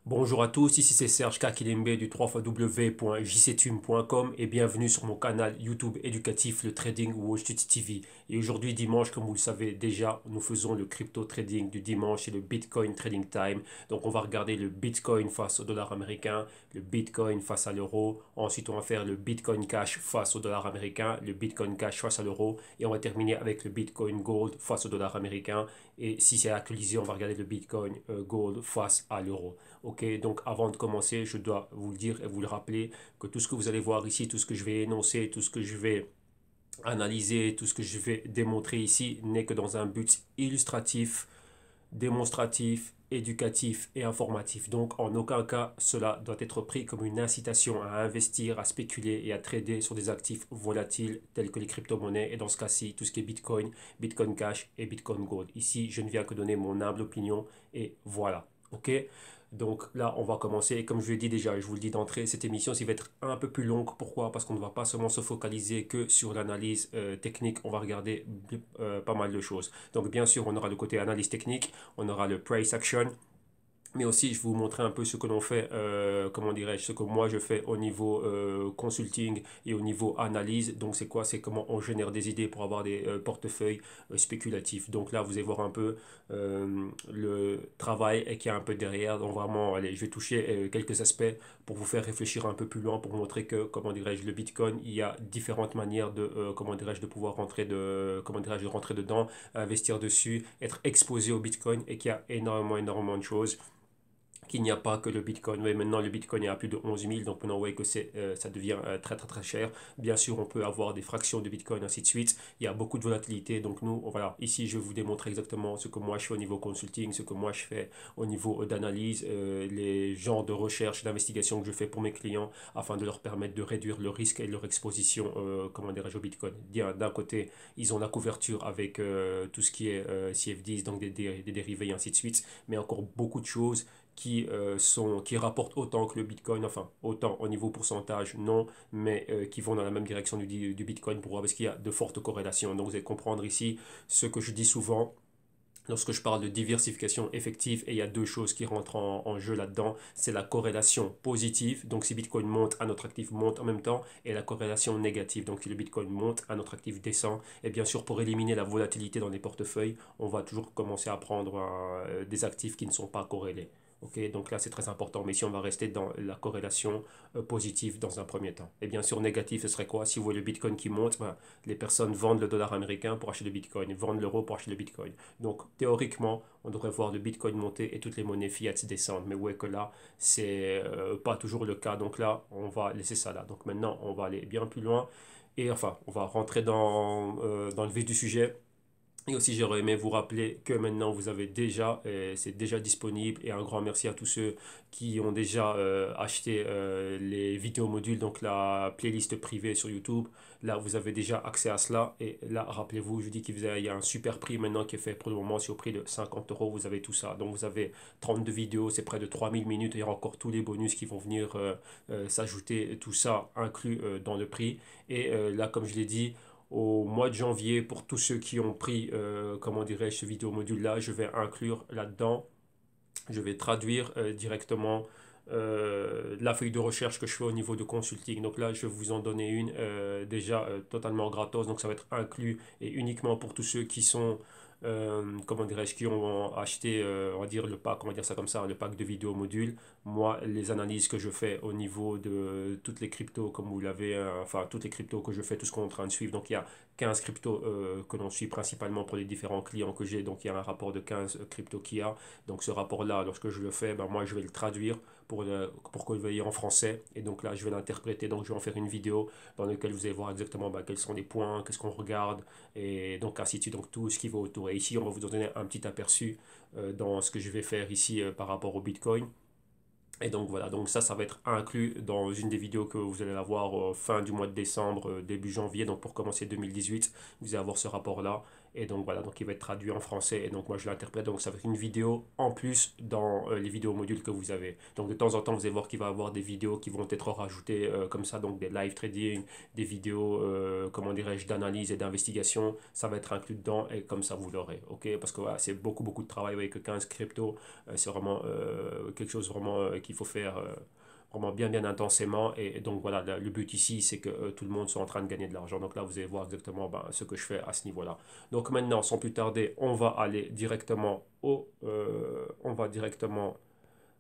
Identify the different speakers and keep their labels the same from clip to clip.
Speaker 1: Bonjour à tous, ici c'est Serge Kakilembe du 3xw.jctune.com et bienvenue sur mon canal YouTube éducatif le Trading Watch TV. Et aujourd'hui dimanche, comme vous le savez déjà, nous faisons le crypto trading du dimanche et le Bitcoin Trading Time. Donc on va regarder le Bitcoin face au dollar américain, le Bitcoin face à l'euro. Ensuite on va faire le Bitcoin Cash face au dollar américain, le Bitcoin Cash face à l'euro. Et on va terminer avec le Bitcoin Gold face au dollar américain. Et si c'est actualisé, on va regarder le Bitcoin Gold face à l'euro. Ok, donc avant de commencer, je dois vous le dire et vous le rappeler que tout ce que vous allez voir ici, tout ce que je vais énoncer, tout ce que je vais analyser, tout ce que je vais démontrer ici n'est que dans un but illustratif, démonstratif, éducatif et informatif. Donc en aucun cas cela doit être pris comme une incitation à investir, à spéculer et à trader sur des actifs volatiles tels que les crypto-monnaies et dans ce cas-ci tout ce qui est Bitcoin, Bitcoin Cash et Bitcoin Gold. Ici je ne viens que donner mon humble opinion et voilà. Ok, donc là, on va commencer. Et comme je l'ai dit déjà, je vous le dis d'entrée, cette émission, ça va être un peu plus longue. Pourquoi? Parce qu'on ne va pas seulement se focaliser que sur l'analyse technique. On va regarder pas mal de choses. Donc bien sûr, on aura le côté analyse technique, on aura le price action, mais aussi, je vais vous montrer un peu ce que l'on fait, comment dirais-je, ce que moi je fais au niveau consulting et au niveau analyse. Donc, c'est quoi? C'est comment on génère des idées pour avoir des portefeuilles spéculatifs. Donc là, vous allez voir un peu le travail et qu'il y a un peu derrière. Donc, vraiment, allez, je vais toucher quelques aspects pour vous faire réfléchir un peu plus loin, pour vous montrer que, comment dirais-je, le Bitcoin, il y a différentes manières de, comment dirais-je, de pouvoir rentrer comment dirais-je, de rentrer dedans, investir dessus, être exposé au Bitcoin et qu'il y a énormément de choses qu'il n'y a pas que le Bitcoin. Oui, maintenant, le Bitcoin est à plus de 11 000, donc maintenant, ouais, que ça devient très cher. Bien sûr, on peut avoir des fractions de Bitcoin, ainsi de suite. Il y a beaucoup de volatilité, donc nous, voilà, ici, je vais vous démontrer exactement ce que moi, je fais au niveau consulting, ce que moi, je fais au niveau d'analyse, les genres de recherche, d'investigation que je fais pour mes clients, afin de leur permettre de réduire le risque et leur exposition, comment dirais-je, au Bitcoin. D'un côté, ils ont la couverture avec tout ce qui est CFDs, donc des dérivés, et ainsi de suite, mais encore beaucoup de choses qui rapportent autant que le Bitcoin, enfin autant au niveau pourcentage, non, mais qui vont dans la même direction du Bitcoin pour voir parce qu'il y a de fortes corrélations. Donc vous allez comprendre ici ce que je dis souvent. Lorsque je parle de diversification effective, et il y a deux choses qui rentrent en jeu là-dedans, c'est la corrélation positive, donc si Bitcoin monte, un autre actif monte en même temps, et la corrélation négative, donc si le Bitcoin monte, un autre actif descend. Et bien sûr, pour éliminer la volatilité dans les portefeuilles, on va toujours commencer à prendre des actifs qui ne sont pas corrélés. Ok, donc là c'est très important, mais si on va rester dans la corrélation positive dans un premier temps. Et bien sûr, négatif, ce serait quoi? Si vous voyez le Bitcoin qui monte, ben, les personnes vendent le dollar américain pour acheter le Bitcoin, vendent l'euro pour acheter le Bitcoin. Donc théoriquement, on devrait voir le Bitcoin monter et toutes les monnaies fiat descendre. Mais ouais que là, c'est pas toujours le cas. Donc là, on va laisser ça là. Donc maintenant, on va aller bien plus loin. Et enfin, on va rentrer dans le vif du sujet. Et aussi, j'aurais aimé vous rappeler que maintenant, vous avez déjà, c'est déjà disponible. Et un grand merci à tous ceux qui ont déjà acheté les vidéos modules, donc la playlist privée sur YouTube. Là, vous avez déjà accès à cela. Et là, rappelez-vous, je dis qu'il y a un super prix maintenant qui est fait pour le moment. C'est au prix de 50 euros. Vous avez tout ça. Donc, vous avez 32 vidéos, c'est près de 3000 minutes. Et il y aura encore tous les bonus qui vont venir s'ajouter. Tout ça inclus dans le prix. Et là, comme je l'ai dit, au mois de janvier, pour tous ceux qui ont pris, comment dirais-je, ce vidéo module-là, je vais inclure là-dedans, je vais traduire directement la feuille de recherche que je fais au niveau de consulting. Donc là, je vais vous en donner une déjà totalement gratos. Donc ça va être inclus et uniquement pour tous ceux qui sont, comment dirais-je, qui ont acheté, on va dire, le pack, on va dire ça comme ça, le pack de vidéos modules. Moi, les analyses que je fais au niveau de toutes les cryptos, comme vous l'avez, enfin, toutes les cryptos que je fais, tout ce qu'on est en train de suivre. Donc il y a 15 cryptos que l'on suit principalement pour les différents clients que j'ai. Donc il y a un rapport de 15 cryptos qu'il y a. Donc ce rapport-là, lorsque je le fais, ben, moi je vais le traduire pour que vous voyez en français. Et donc là, je vais l'interpréter. Donc je vais en faire une vidéo dans laquelle vous allez voir exactement ben, quels sont les points, qu'est-ce qu'on regarde, et donc ainsi de suite. Donc tout ce qui va autour. Et ici, on va vous donner un petit aperçu dans ce que je vais faire ici par rapport au Bitcoin. Et donc voilà, donc ça va être inclus dans une des vidéos que vous allez avoir fin du mois de décembre, début janvier, donc pour commencer 2018, vous allez avoir ce rapport-là. Et donc voilà, donc il va être traduit en français et donc moi je l'interprète. Donc ça va être une vidéo en plus dans les vidéos modules que vous avez. Donc de temps en temps, vous allez voir qu'il va y avoir des vidéos qui vont être rajoutées comme ça, donc des live trading, des vidéos, comment dirais-je, d'analyse et d'investigation. Ça va être inclus dedans et comme ça vous l'aurez. Ok, parce que voilà, c'est beaucoup, beaucoup de travail avec 15 crypto. C'est vraiment quelque chose vraiment qu'il faut faire. Vraiment bien bien intensément et donc voilà le but ici c'est que tout le monde soit en train de gagner de l'argent donc là vous allez voir exactement ben, ce que je fais à ce niveau là donc maintenant sans plus tarder on va aller directement on va directement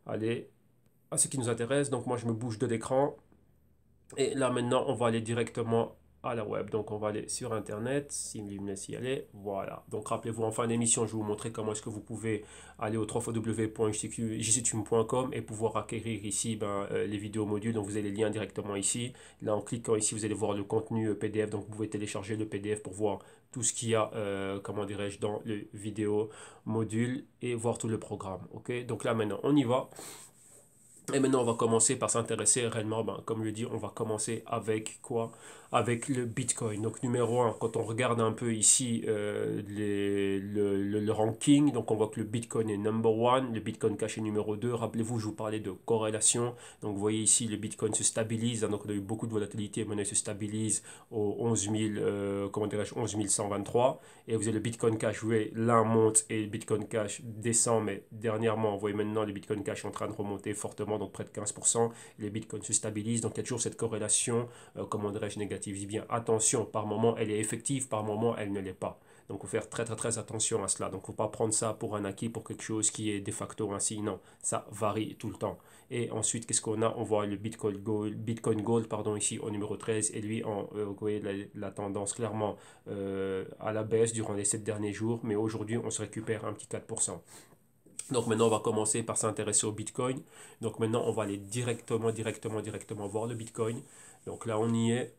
Speaker 1: aller à ce qui nous intéresse donc moi je me bouge de l'écran et là maintenant, on va aller directement à la web. Donc on va aller sur Internet, s'il me laisse y aller. Voilà. Donc rappelez-vous, en fin d'émission, je vais vous montrer comment est-ce que vous pouvez aller au www.jctune.com et pouvoir acquérir ici ben, les vidéos modules. Donc vous avez les liens directement ici. Là, en cliquant ici, vous allez voir le contenu PDF. Donc vous pouvez télécharger le PDF pour voir tout ce qu'il y a, comment dirais-je, dans le vidéo module et voir tout le programme. Ok. Donc là maintenant, on y va. Et maintenant, on va commencer par s'intéresser réellement, ben, comme je dis, on va commencer avec quoi? Avec le Bitcoin. Donc, numéro un, quand on regarde un peu ici le ranking, donc on voit que le Bitcoin est number one, le Bitcoin Cash est numéro 2. Rappelez-vous, je vous parlais de corrélation. Donc, vous voyez ici, le Bitcoin se stabilise. Hein, donc, on a eu beaucoup de volatilité, maintenant il se stabilise au 11 000, comment dirais-je, 11 123. Et vous avez le Bitcoin Cash, vous voyez, l'un monte et le Bitcoin Cash descend, mais dernièrement, vous voyez maintenant, le Bitcoin Cash est en train de remonter fortement, donc près de 15%, les Bitcoins se stabilisent, donc il y a toujours cette corrélation, comment dirais-je, négative. Je dis bien, attention, par moment, elle est effective, par moment, elle ne l'est pas. Donc, il faut faire très, très, très attention à cela. Donc, il ne faut pas prendre ça pour un acquis, pour quelque chose qui est de facto ainsi. Non, ça varie tout le temps. Et ensuite, qu'est-ce qu'on a? On voit le Bitcoin Gold pardon, ici au numéro 13. Et lui, vous voyez la tendance clairement à la baisse durant les 7 derniers jours. Mais aujourd'hui, on se récupère un petit 4%. Donc maintenant, on va commencer par s'intéresser au Bitcoin. Donc maintenant, on va aller directement voir le Bitcoin. Donc là, on y est.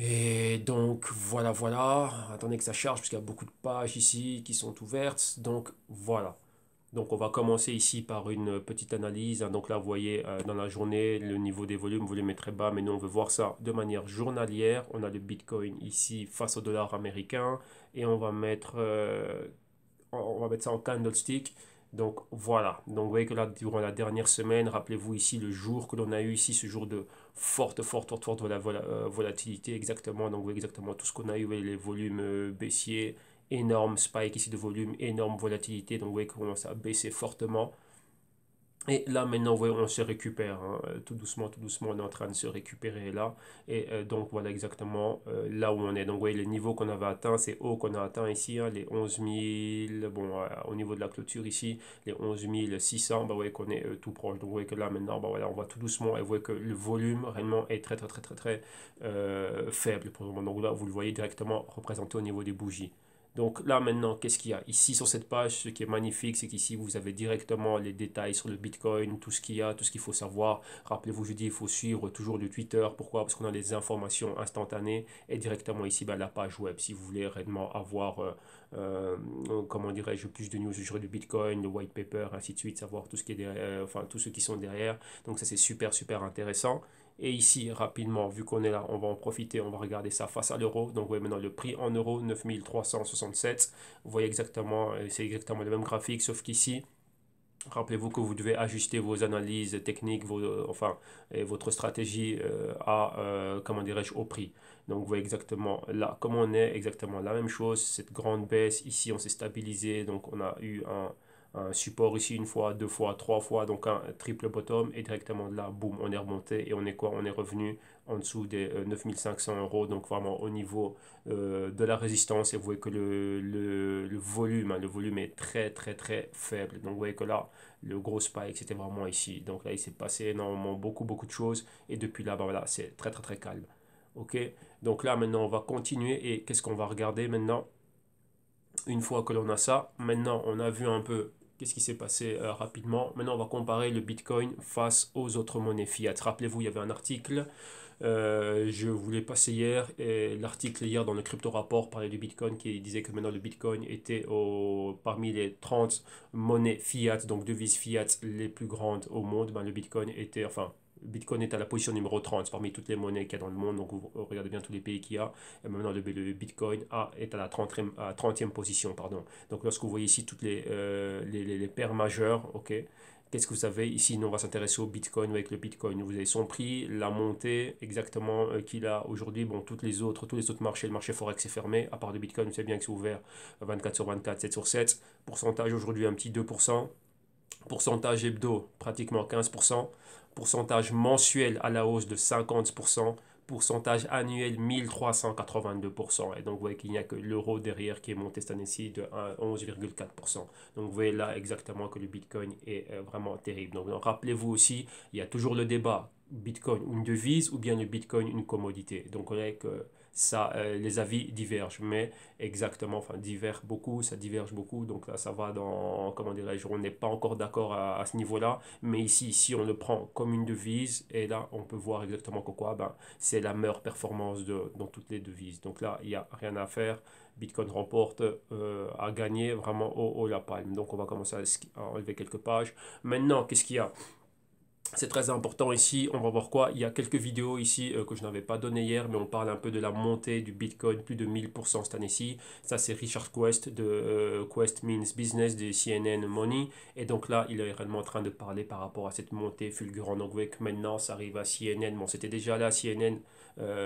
Speaker 1: Et donc voilà, voilà. Attendez que ça charge parce qu'il y a beaucoup de pages ici qui sont ouvertes. Donc voilà. Donc on va commencer ici par une petite analyse. Hein. Donc là, vous voyez dans la journée, le niveau des volumes, volume est très bas, mais nous, on veut voir ça de manière journalière. On a le Bitcoin ici face au dollar américain et on va mettre ça en candlestick. Donc voilà, donc vous voyez que là, durant la dernière semaine, rappelez-vous ici le jour que l'on a eu ici, ce jour de forte volatilité, exactement. Donc vous voyez exactement tout ce qu'on a eu, les volumes baissiers, énorme spike ici de volume, énorme volatilité. Donc vous voyez qu'on commence à baisser fortement. Et là, maintenant, vous voyez, on se récupère. Hein. Tout doucement, on est en train de se récupérer là. Et donc, voilà exactement là où on est. Donc, vous voyez, les niveaux qu'on avait atteints, c'est haut qu'on a atteint ici, hein, les 11 000. Bon, au niveau de la clôture ici, les 11 600, bah, vous voyez qu'on est tout proche. Donc, vous voyez que là, maintenant, bah, voilà, on va tout doucement. Et vous voyez que le volume, réellement, est très faible pour le moment. Donc, là, vous le voyez directement représenté au niveau des bougies. Donc là maintenant, qu'est-ce qu'il y a? Ici sur cette page, ce qui est magnifique, c'est qu'ici vous avez directement les détails sur le Bitcoin, tout ce qu'il y a, tout ce qu'il faut savoir. Rappelez-vous, je dis, il faut suivre toujours le Twitter. Pourquoi? Parce qu'on a des informations instantanées et directement ici, bah, la page web. Si vous voulez réellement avoir, comment dirais-je, plus de news sur le Bitcoin, le white paper, ainsi de suite, savoir tout ce qui est derrière, enfin tous ceux qui sont derrière. Donc ça c'est super intéressant. Et ici, rapidement, vu qu'on est là, on va en profiter, on va regarder ça face à l'euro. Donc, vous voyez maintenant le prix en euros, 9367. Vous voyez exactement, c'est exactement le même graphique, sauf qu'ici, rappelez-vous que vous devez ajuster vos analyses techniques, enfin, et votre stratégie comment dirais-je, au prix. Donc, vous voyez exactement là, comme on est, exactement la même chose, cette grande baisse. Ici, on s'est stabilisé, donc on a eu un support ici une fois, deux fois, trois fois, donc un triple bottom et directement de là, boum, on est remonté et on est quoi? On est revenu en dessous des 9500 euros, donc vraiment au niveau de la résistance et vous voyez que le volume, hein, le volume est très faible. Donc vous voyez que là, le gros spike c'était vraiment ici. Donc là, il s'est passé énormément, beaucoup de choses et depuis là, bah voilà, c'est très calme. Ok, donc là maintenant on va continuer et qu'est-ce qu'on va regarder maintenant? Une fois que l'on a ça, maintenant on a vu un peu qu'est-ce qui s'est passé rapidement. Maintenant on va comparer le Bitcoin face aux autres monnaies fiat. Rappelez-vous, il y avait un article, je vous l'ai passé hier, et l'article hier dans le crypto rapport parlait du Bitcoin qui disait que maintenant le Bitcoin était parmi les 30 monnaies fiat, donc devises fiat les plus grandes au monde. Ben, le Bitcoin était, enfin Bitcoin est à la position numéro 30 parmi toutes les monnaies qu'il y a dans le monde. Donc, vous regardez bien tous les pays qu'il y a. Et maintenant, le Bitcoin est à la 30e position. Pardon. Donc, lorsque vous voyez ici toutes les paires majeures, ok, qu'est-ce que vous avez ici? Nous, on va s'intéresser au Bitcoin avec le Bitcoin. Vous avez son prix, la montée exactement qu'il a aujourd'hui. Bon, tous les autres marchés, le marché Forex est fermé. À part le Bitcoin, vous savez bien que c'est ouvert 24 sur 24, 7 sur 7. Pourcentage aujourd'hui, un petit 2%. Pourcentage hebdo, pratiquement 15%. Pourcentage mensuel à la hausse de 50%. Pourcentage annuel 1382%. Et donc, vous voyez qu'il n'y a que l'euro derrière qui est monté cette année-ci de 11,4%. Donc, vous voyez là exactement que le Bitcoin est vraiment terrible. Donc, rappelez-vous aussi, il y a toujours le débat Bitcoin une devise ou bien le Bitcoin une commodité. Donc, on voit que ça, les avis divergent, mais exactement, enfin, ça diverge beaucoup. Donc là, ça va dans, comment dirais-je, on n'est pas encore d'accord à ce niveau-là, mais ici, on le prend comme une devise, et là, on peut voir exactement quoi, ben, c'est la meilleure performance dans toutes les devises. Donc là, il n'y a rien à faire. Bitcoin remporte à gagner vraiment au la palme. Donc on va commencer à enlever quelques pages. Maintenant, qu'est-ce qu'il y a? C'est très important ici, on va voir quoi. Il y a quelques vidéos ici que je n'avais pas donné hier, mais on parle un peu de la montée du Bitcoin, plus de 1000% cette année-ci. Ça, c'est Richard Quest de Quest Means Business de CNN Money. Et donc là, il est réellement en train de parler par rapport à cette montée fulgurante. Donc vous voyez que maintenant, ça arrive à CNN. Bon, c'était déjà là, CNN,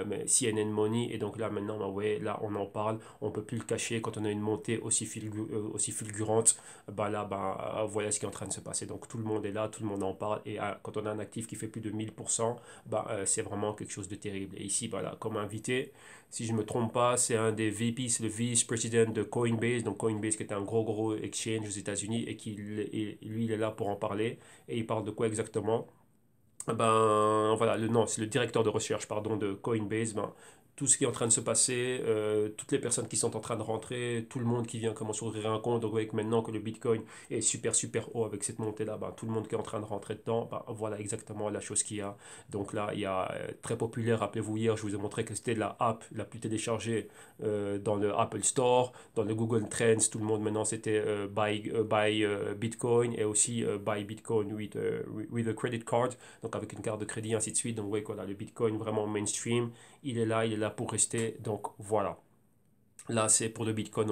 Speaker 1: mais CNN Money. Et donc là, maintenant, bah, ouais, là, on en parle. On ne peut plus le cacher. Quand on a une montée aussi fulgurante, bah là, bah, voilà ce qui est en train de se passer. Donc tout le monde est là, tout le monde en parle. Et quand on a un actif qui fait plus de 1000%, bah, c'est vraiment quelque chose de terrible. Et ici, voilà, comme invité, si je ne me trompe pas, c'est un des VP, c'est le vice-président de Coinbase. Donc Coinbase qui est un gros exchange aux États-Unis et lui, il est là pour en parler. Et il parle de quoi exactement? Ben voilà, non, c'est le directeur de recherche, pardon, de Coinbase. Ben, tout ce qui est en train de se passer, toutes les personnes qui sont en train de rentrer, tout le monde qui vient commencer à ouvrir un compte. Donc, avec maintenant que le Bitcoin est super haut avec cette montée-là, ben, tout le monde qui est en train de rentrer dedans, ben, voilà exactement la chose qu'il y a. Donc là, il y a très populaire, rappelez-vous hier, je vous ai montré que c'était la app la plus téléchargée dans le Apple Store, dans le Google Trends, tout le monde maintenant c'était buy Bitcoin et aussi buy Bitcoin with a credit card, donc avec une carte de crédit, ainsi de suite. Donc, vous voyez voilà, le Bitcoin vraiment mainstream, il est là pour rester. Donc, voilà. Là, c'est pour le Bitcoin.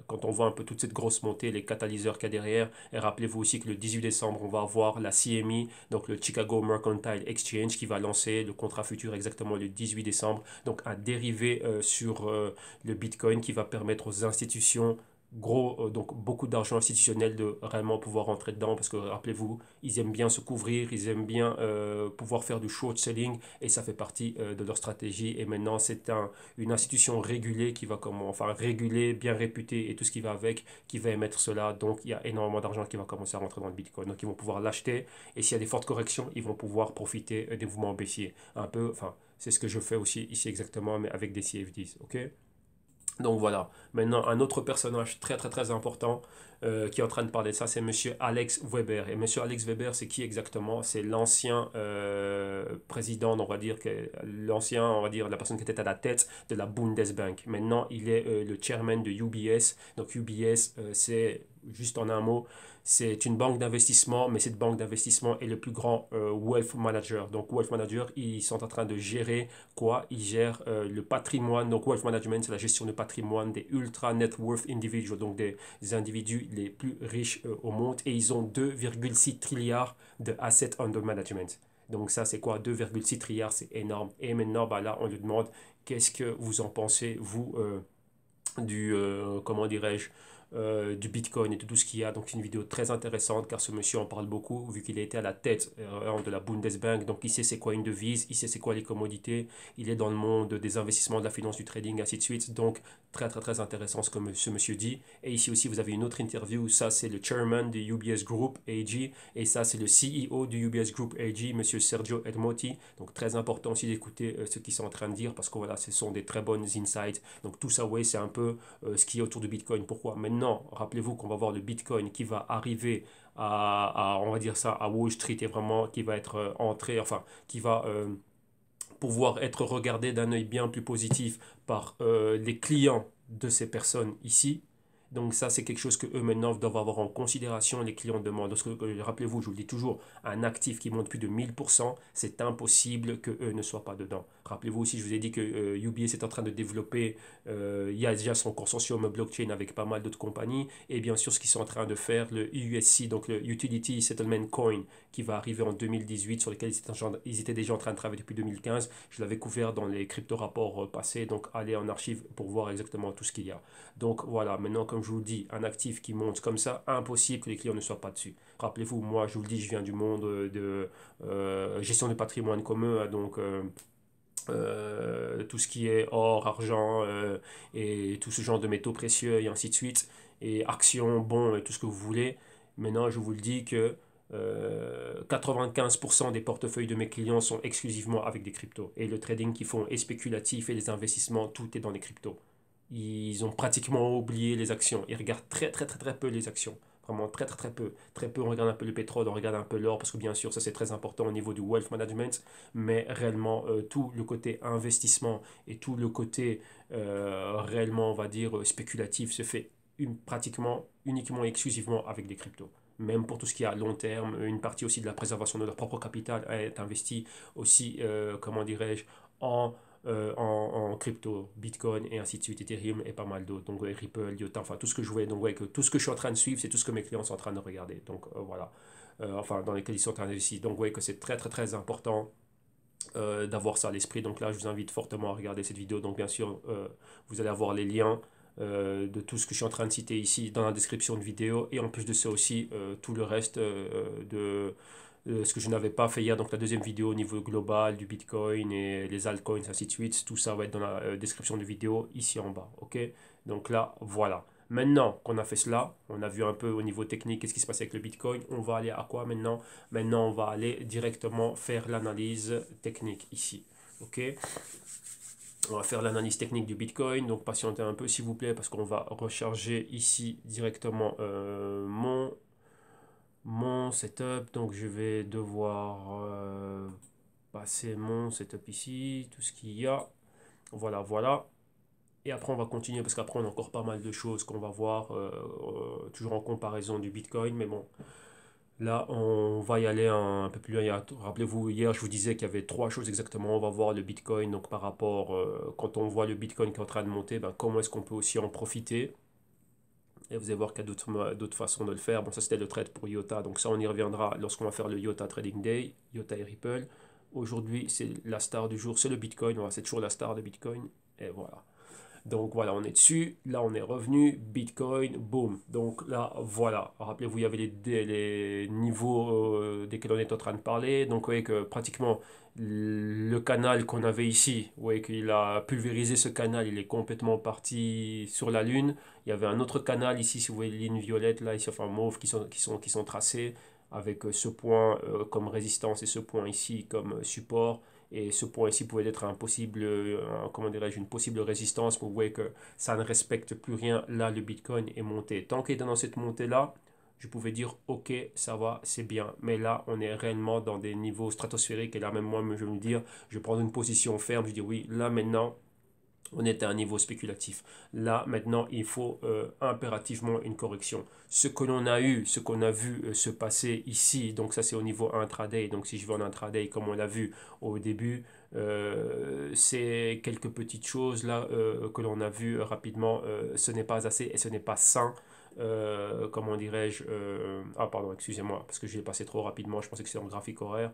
Speaker 1: Quand on voit un peu toute cette grosse montée, les catalyseurs qu'il y a derrière. Et rappelez-vous aussi que le 18 décembre, on va avoir la CME, donc le Chicago Mercantile Exchange, qui va lancer le contrat futur exactement le 18 décembre. Donc, un dérivé sur le Bitcoin qui va permettre aux institutions donc beaucoup d'argent institutionnel de réellement pouvoir rentrer dedans parce que rappelez-vous, ils aiment bien se couvrir, ils aiment bien pouvoir faire du short selling et ça fait partie de leur stratégie. Et maintenant, c'est une institution régulée qui va enfin régulée, bien réputée et tout ce qui va avec, qui va émettre cela. Donc il y a énormément d'argent qui va commencer à rentrer dans le Bitcoin. Donc ils vont pouvoir l'acheter et s'il y a des fortes corrections, ils vont pouvoir profiter des mouvements baissiers. Un peu, enfin, c'est ce que je fais aussi ici exactement, mais avec des CFDs. Ok? Donc voilà. Maintenant, un autre personnage très important qui est en train de parler de ça, c'est Monsieur Alex Weber. Et Monsieur Alex Weber, c'est qui exactement? C'est l'ancien président, on va dire, la personne qui était à la tête de la Bundesbank. Maintenant, il est le chairman de UBS. Donc UBS, c'est juste en un mot, c'est une banque d'investissement, mais cette banque d'investissement est le plus grand wealth manager. Donc wealth manager, ils sont en train de gérer quoi? Ils gèrent le patrimoine. Donc wealth management, c'est la gestion du patrimoine des ultra net worth individuals, donc des individus les plus riches au monde. Et ils ont 2,6 trilliards de assets under management. Donc ça, c'est quoi? 2,6 trilliards, c'est énorme. Et maintenant, bah là, on lui demande, qu'est-ce que vous en pensez, vous, comment dirais-je, du Bitcoin et de tout ce qu'il y a. Donc, c'est une vidéo très intéressante car ce monsieur en parle beaucoup vu qu'il a été à la tête de la Bundesbank. Donc, il sait c'est quoi une devise, il sait c'est quoi les commodités, il est dans le monde des investissements, de la finance, du trading, ainsi de suite. Donc, très intéressant ce que ce monsieur dit. Et ici aussi, vous avez une autre interview. Ça, c'est le chairman du UBS Group AG. Et ça, c'est le CEO du UBS Group AG, monsieur Sergio Ermotti. Donc, très important aussi d'écouter ce qu'ils sont en train de dire parce que voilà, ce sont des très bonnes insights. Donc, tout ça, ouais, c'est un peu ce qui est autour du Bitcoin. Pourquoi? Maintenant, rappelez-vous qu'on va voir le Bitcoin qui va arriver on va dire ça, à Wall Street et vraiment qui va être entré, enfin, qui va pouvoir être regardé d'un œil bien plus positif par les clients de ces personnes ici. Donc ça, c'est quelque chose que eux maintenant doivent avoir en considération, les clients demandent. Parce que, rappelez-vous, je vous le dis toujours, un actif qui monte plus de 1000%, c'est impossible que eux ne soient pas dedans. Rappelez-vous aussi, je vous ai dit que UBS est en train de développer, il y a déjà son consortium blockchain avec pas mal d'autres compagnies, et bien sûr ce qu'ils sont en train de faire, le USC, donc le Utility Settlement Coin, qui va arriver en 2018, sur lequel ils étaient déjà en train de travailler depuis 2015. Je l'avais couvert dans les crypto-rapports passés, donc allez en archive pour voir exactement tout ce qu'il y a. Donc voilà, maintenant comme je vous le dis, un actif qui monte comme ça, impossible que les clients ne soient pas dessus. Rappelez-vous, moi je vous le dis, je viens du monde de gestion de patrimoine commun, hein, donc tout ce qui est or, argent et tout ce genre de métaux précieux et ainsi de suite, et actions, bons et tout ce que vous voulez. Maintenant, je vous le dis que 95% des portefeuilles de mes clients sont exclusivement avec des cryptos. Et le trading qu'ils font est spéculatif et les investissements, tout est dans les cryptos. Ils ont pratiquement oublié les actions. Ils regardent très très très très peu les actions. Vraiment très très très peu. Très peu, on regarde un peu le pétrole, on regarde un peu l'or, parce que bien sûr, ça c'est très important au niveau du wealth management. Mais réellement, tout le côté investissement et tout le côté réellement, on va dire, spéculatif se fait pratiquement, uniquement et exclusivement avec des cryptos. Même pour tout ce qui est à long terme, une partie aussi de la préservation de leur propre capital est investie aussi, comment dirais-je, en en crypto, Bitcoin et ainsi de suite, Ethereum et pas mal d'autres. Donc ouais, Ripple, IOTA, enfin tout ce que je voyais. Donc ouais, que tout ce que je suis en train de suivre, c'est tout ce que mes clients sont en train de regarder. Donc voilà. Enfin dans lesquels ils sont en train d'investir. Donc ouais, que c'est très très très important d'avoir ça à l'esprit. Donc là, je vous invite fortement à regarder cette vidéo. Donc bien sûr, vous allez avoir les liens de tout ce que je suis en train de citer ici dans la description de vidéo. Et en plus de ça aussi, tout le reste de ce que je n'avais pas fait hier, donc la deuxième vidéo au niveau global du Bitcoin et les altcoins, ainsi de suite. Tout ça va être dans la description de vidéo ici en bas. Ok? Donc là, voilà. Maintenant qu'on a fait cela, on a vu un peu au niveau technique qu'est-ce qui se passe avec le Bitcoin. On va aller à quoi maintenant? Maintenant, on va aller directement faire l'analyse technique ici. Ok? On va faire l'analyse technique du Bitcoin. Donc, patientez un peu, s'il vous plaît, parce qu'on va recharger ici directement mon setup. Donc, je vais devoir passer mon setup ici, tout ce qu'il y a. Voilà, voilà. Et après, on va continuer parce qu'après, on a encore pas mal de choses qu'on va voir, toujours en comparaison du Bitcoin. Mais bon, là, on va y aller un peu plus loin. Rappelez-vous, hier, je vous disais qu'il y avait trois choses exactement. On va voir le Bitcoin. Donc, par rapport, quand on voit le Bitcoin qui est en train de monter, ben, comment est-ce qu'on peut aussi en profiter? Et vous allez voir qu'il y a d'autres façons de le faire. Bon, ça, c'était le trade pour IOTA. Donc, ça, on y reviendra lorsqu'on va faire le IOTA Trading Day, IOTA et Ripple. Aujourd'hui, c'est la star du jour, c'est le Bitcoin. Voilà, c'est toujours la star de Bitcoin. Et voilà. Donc voilà, on est dessus. Là, on est revenu. Bitcoin, boom. Donc là, voilà. Rappelez-vous, il y avait les niveaux desquels on est en train de parler. Donc, vous voyez que pratiquement le canal qu'on avait ici, vous voyez qu'il a pulvérisé ce canal. Il est complètement parti sur la Lune. Il y avait un autre canal ici, si vous voyez les lignes violettes, là, ici, enfin mauve, qui sont tracées avec ce point comme résistance et ce point ici comme support. Et ce point ici pouvait être un possible, comment dirais-je, une possible résistance. Vous voyez que ça ne respecte plus rien. Là, le Bitcoin est monté. Tant qu'il est dans cette montée-là, je pouvais dire, ok, ça va, c'est bien. Mais là, on est réellement dans des niveaux stratosphériques. Et là, même moi, je vais me dire, je vais prendre une position ferme. Je dis, oui, là, maintenant, on est à un niveau spéculatif. Là, maintenant, il faut impérativement une correction. Ce que l'on a eu, ce qu'on a vu se passer ici, donc ça c'est au niveau intraday. Donc si je vais en intraday, comme on l'a vu au début, c'est quelques petites choses là que l'on a vu rapidement. Ce n'est pas assez et ce n'est pas sain. Comment dirais-je ah pardon, excusez-moi, parce que je l'ai passé trop rapidement, je pensais que c'était en graphique horaire.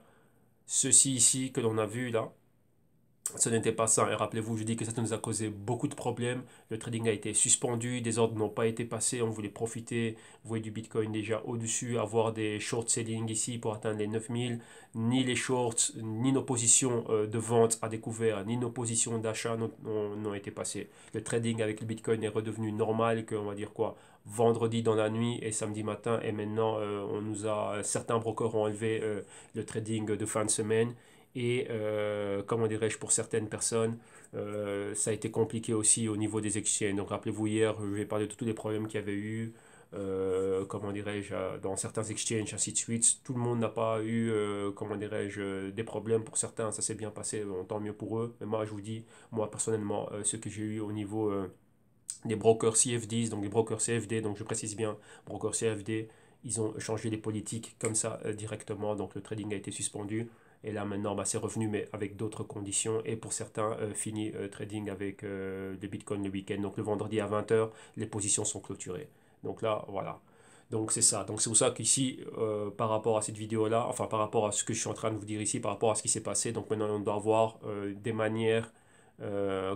Speaker 1: Ceci ici que l'on a vu là, ce n'était pas ça. Et rappelez-vous, je dis que ça nous a causé beaucoup de problèmes. Le trading a été suspendu, des ordres n'ont pas été passés. On voulait profiter, vous voyez, du Bitcoin déjà au-dessus, avoir des short selling ici pour atteindre les 9000. Ni les shorts, ni nos positions de vente à découvert, ni nos positions d'achat n'ont été passées. Le trading avec le Bitcoin est redevenu normal, que, on va dire quoi, vendredi dans la nuit et samedi matin. Et maintenant, certains brokers ont enlevé le trading de fin de semaine. Et comment dirais-je, pour certaines personnes, ça a été compliqué aussi au niveau des exchanges. Donc rappelez-vous, hier, je vais parler de tous les problèmes qu'il y avait eu, comment dirais-je, dans certains exchanges, ainsi de suite. Tout le monde n'a pas eu, comment dirais-je, des problèmes. Pour certains, ça s'est bien passé, bon, tant mieux pour eux. Mais moi, je vous dis, moi personnellement, ce que j'ai eu au niveau des brokers CFDs, donc des brokers CFD, donc je précise bien, brokers CFD, ils ont changé les politiques comme ça directement, donc le trading a été suspendu. Et là maintenant, bah, c'est revenu, mais avec d'autres conditions. Et pour certains, fini trading avec le Bitcoin le week-end. Donc le vendredi à 20 h, les positions sont clôturées. Donc là, voilà. Donc c'est ça. Donc c'est pour ça qu'ici, par rapport à cette vidéo-là, enfin par rapport à ce que je suis en train de vous dire ici, par rapport à ce qui s'est passé, donc maintenant on doit avoir des manières,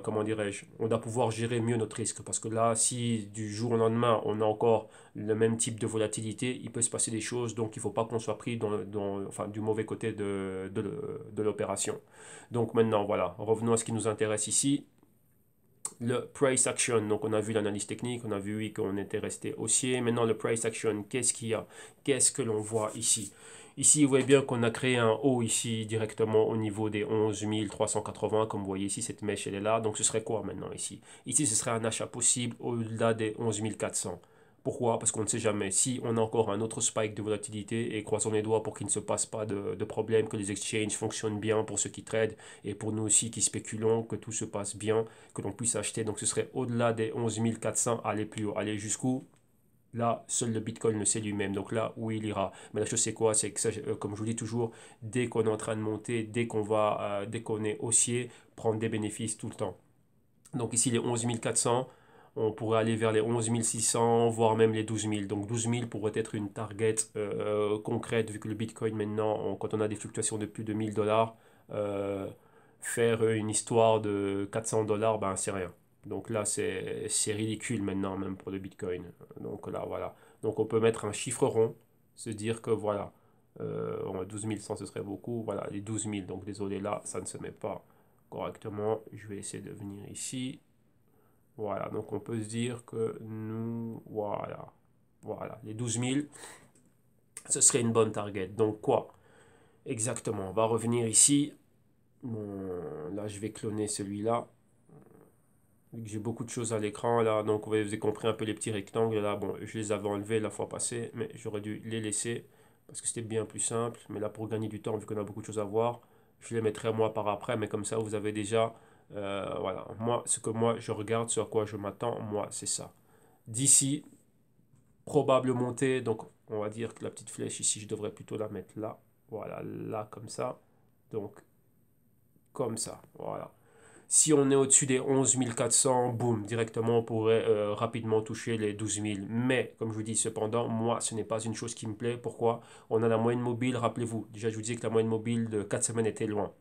Speaker 1: comment dirais-je, on doit pouvoir gérer mieux notre risque. Parce que là, si du jour au lendemain, on a encore le même type de volatilité, il peut se passer des choses, donc il ne faut pas qu'on soit pris enfin, du mauvais côté de l'opération. Donc maintenant, voilà, revenons à ce qui nous intéresse ici. Le price action, donc on a vu l'analyse technique, on a vu oui, qu'on était resté haussier. Maintenant, le price action, qu'est-ce qu'il y a? Qu'est-ce que l'on voit ici? Ici, vous voyez bien qu'on a créé un haut ici directement au niveau des 11 380. Comme vous voyez ici, cette mèche, elle est là. Donc, ce serait quoi maintenant ici? Ici, ce serait un achat possible au-delà des 11 400. Pourquoi? Parce qu'on ne sait jamais. Si on a encore un autre spike de volatilité, et croisons les doigts pour qu'il ne se passe pas de problème, que les exchanges fonctionnent bien pour ceux qui tradent et pour nous aussi qui spéculons, que tout se passe bien, que l'on puisse acheter. Donc ce serait au-delà des 11 400, aller plus haut. Aller jusqu'où? Là, seul le Bitcoin le sait lui-même. Donc là où il ira. Mais la chose c'est quoi? C'est que ça, comme je vous dis toujours, dès qu'on est en train de monter, dès qu'on est haussier, prendre des bénéfices tout le temps. Donc ici les 11 400, on pourrait aller vers les 11 600, voire même les 12 000. Donc 12 000 pourrait être une target concrète, vu que le Bitcoin maintenant, quand on a des fluctuations de plus de 1000 $, faire une histoire de 400 $, ben c'est rien. Donc là, c'est ridicule maintenant, même pour le Bitcoin. Donc là, voilà. Donc on peut mettre un chiffre rond, se dire que voilà, 12 100 ce serait beaucoup. Voilà, les 12 000. Donc désolé, là, ça ne se met pas correctement. Je vais essayer de venir ici. Voilà, donc on peut se dire que nous, voilà, les 12 000, ce serait une bonne target. Donc quoi? Exactement, on va revenir ici. Bon, là, je vais cloner celui-là. Vu que j'ai beaucoup de choses à l'écran, là, donc vous avez compris un peu les petits rectangles, là, bon, je les avais enlevés la fois passée, mais j'aurais dû les laisser, parce que c'était bien plus simple. Mais là, pour gagner du temps, vu qu'on a beaucoup de choses à voir, je les mettrai moi par après, mais comme ça, vous avez déjà, voilà, moi, ce que moi, je regarde, ce à quoi je m'attends, moi, c'est ça. D'ici, probable montée, donc on va dire que la petite flèche ici, je devrais plutôt la mettre là, voilà, là, comme ça, donc, comme ça, voilà. Si on est au-dessus des 11 400, boum, directement, on pourrait rapidement toucher les 12 000. Mais, comme je vous dis, cependant, moi, ce n'est pas une chose qui me plaît. Pourquoi? On a la moyenne mobile, rappelez-vous. Déjà, je vous disais que la moyenne mobile de 4 semaines était loin.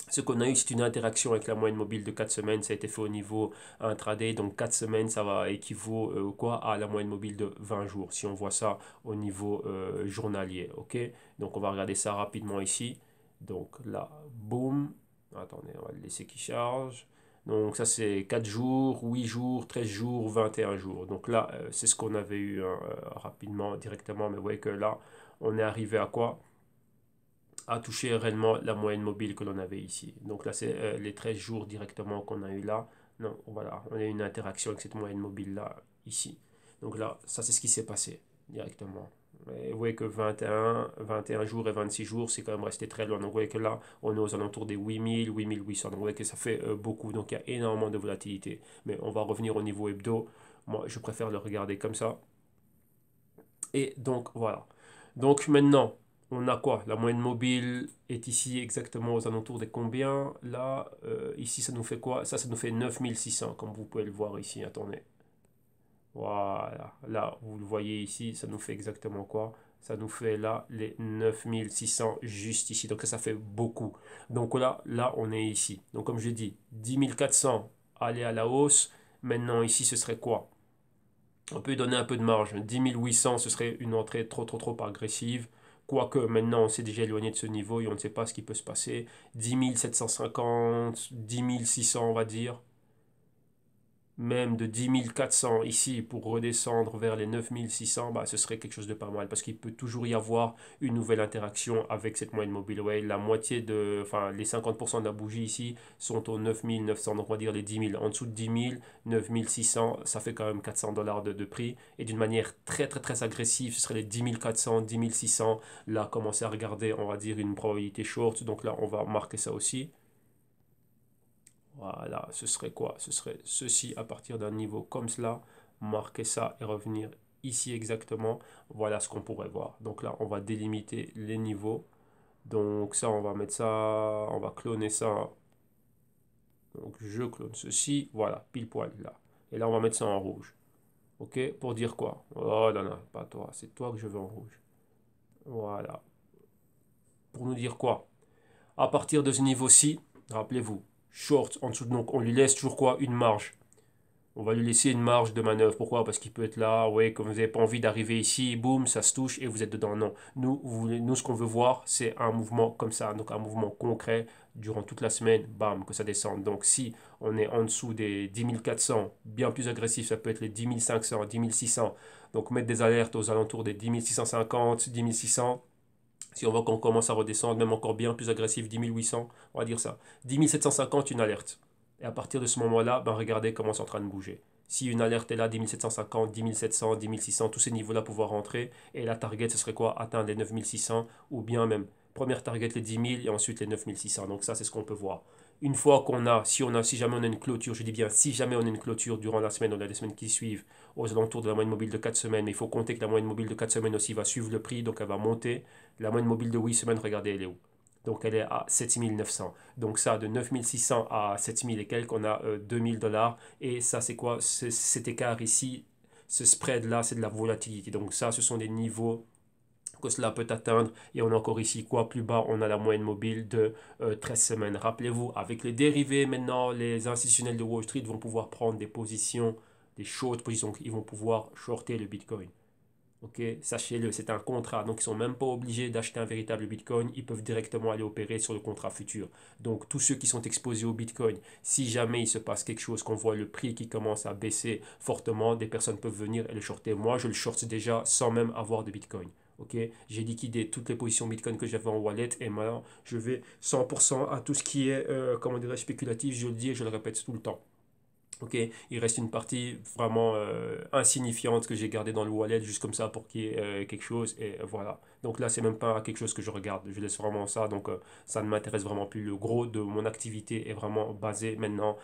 Speaker 1: Ce qu'on a eu, c'est une interaction avec la moyenne mobile de 4 semaines. Ça a été fait au niveau intraday. Donc 4 semaines, ça va équivaut quoi à la moyenne mobile de 20 jours. Si on voit ça au niveau journalier. Ok. Donc on va regarder ça rapidement ici. Donc là, boum. Attendez, on va le laisser qui charge. Donc ça c'est 4 jours, 8 jours, 13 jours, 21 jours. Donc là, c'est ce qu'on avait eu hein, rapidement, directement. Mais vous voyez que là, on est arrivé à quoi? À toucher réellement la moyenne mobile que l'on avait ici. Donc là, c'est les 13 jours directement qu'on a eu là. Non, voilà, on a eu une interaction avec cette moyenne mobile là, ici. Donc là, ça c'est ce qui s'est passé directement. Et vous voyez que 21 jours et 26 jours, c'est quand même resté très loin. Donc vous voyez que là, on est aux alentours des 8000, 8800. Donc vous voyez que ça fait beaucoup. Donc il y a énormément de volatilité. Mais on va revenir au niveau hebdo. Moi, je préfère le regarder comme ça. Et donc voilà. Donc maintenant, on a quoi? La moyenne mobile est ici exactement aux alentours des combien? Là, ici, ça nous fait quoi? Ça nous fait 9600, comme vous pouvez le voir ici. Attendez. Voilà. Là, vous le voyez ici, ça nous fait exactement quoi? Ça nous fait là les 9600 juste ici. Donc ça fait beaucoup. Donc là, on est ici. Donc comme je dis, 10 400 aller à la hausse. Maintenant, ici, ce serait quoi? On peut donner un peu de marge. 10 800, ce serait une entrée trop agressive. Quoique maintenant, on s'est déjà éloigné de ce niveau et on ne sait pas ce qui peut se passer. 10 750, 10 600, on va dire, même de 10 400 ici pour redescendre vers les 9600, bah, ce serait quelque chose de pas mal parce qu'il peut toujours y avoir une nouvelle interaction avec cette moyenne mobile. Ouais, la moitié enfin, les 50% de la bougie ici sont aux 9900, donc on va dire les 10 000. En dessous de 10 000, 9600, ça fait quand même 400 $ de prix. Et d'une manière très agressive, ce serait les 10 400, 10 600. Là, commencer à regarder, on va dire, une probabilité short. Donc là, on va marquer ça aussi. Voilà, ce serait quoi? Ce serait ceci à partir d'un niveau comme cela, marquer ça et revenir ici exactement. Voilà ce qu'on pourrait voir. Donc là, on va délimiter les niveaux. Donc ça, on va mettre ça, on va cloner ça. Donc je clone ceci, voilà, pile poil là. Et là, on va mettre ça en rouge. Ok, pour dire quoi? Oh non, non, pas toi, c'est toi que je veux en rouge. Voilà. Pour nous dire quoi? À partir de ce niveau-ci, rappelez-vous, short en dessous, donc on lui laisse toujours quoi? Une marge. On va lui laisser une marge de manœuvre. Pourquoi? Parce qu'il peut être là, ouais, comme vous n'avez pas envie d'arriver ici, boum, ça se touche et vous êtes dedans. Non. Nous, ce qu'on veut voir, c'est un mouvement comme ça, donc un mouvement concret durant toute la semaine, bam, que ça descende. Donc si on est en dessous des 10 400, bien plus agressif, ça peut être les 10 500, 10 600. Donc mettre des alertes aux alentours des 10 650, 10 600. Si on voit qu'on commence à redescendre, même encore bien plus agressif, 10 800, on va dire ça. 10 750, une alerte. Et à partir de ce moment-là, ben regardez comment c'est en train de bouger. Si une alerte est là, 10 750, 10 700, 10 600, tous ces niveaux-là pouvoir rentrer. Et la target, ce serait quoi? Atteindre les 9 600 ou bien même première target les 10 000 et ensuite les 9 600. Donc ça, c'est ce qu'on peut voir. Une fois qu'on a, si jamais on a une clôture, je dis bien si jamais on a une clôture durant la semaine ou les semaines qui suivent, aux alentours de la moyenne mobile de 4 semaines, mais il faut compter que la moyenne mobile de 4 semaines aussi va suivre le prix, donc elle va monter. La moyenne mobile de 8 semaines, regardez, elle est où? Donc elle est à 7 900. Donc ça, de 9 600 à 7 000 et quelques, on a 2 000 $. Et ça, c'est quoi? Cet écart ici, ce spread-là, c'est de la volatilité. Donc ça, ce sont des niveaux que cela peut atteindre. Et on a encore ici quoi? Plus bas, on a la moyenne mobile de 13 semaines. Rappelez-vous, avec les dérivés, maintenant, les institutionnels de Wall Street vont pouvoir prendre des positions, des short positions. Ils vont pouvoir shorter le Bitcoin. Ok, sachez-le, c'est un contrat, donc ils sont même pas obligés d'acheter un véritable Bitcoin, ils peuvent directement aller opérer sur le contrat futur. Donc tous ceux qui sont exposés au Bitcoin, si jamais il se passe quelque chose, qu'on voit le prix qui commence à baisser fortement, des personnes peuvent venir et le shorter. Moi, je le short déjà sans même avoir de Bitcoin. Ok, j'ai liquidé toutes les positions Bitcoin que j'avais en wallet et maintenant je vais 100% à tout ce qui est, comment dirais spéculatif, je le dis et je le répète tout le temps. Ok, il reste une partie vraiment insignifiante que j'ai gardée dans le wallet juste comme ça pour qu'il y ait quelque chose et voilà. Donc là, c'est même pas quelque chose que je regarde, je laisse vraiment ça. Donc ça ne m'intéresse vraiment plus. Le gros de mon activité est vraiment basé maintenant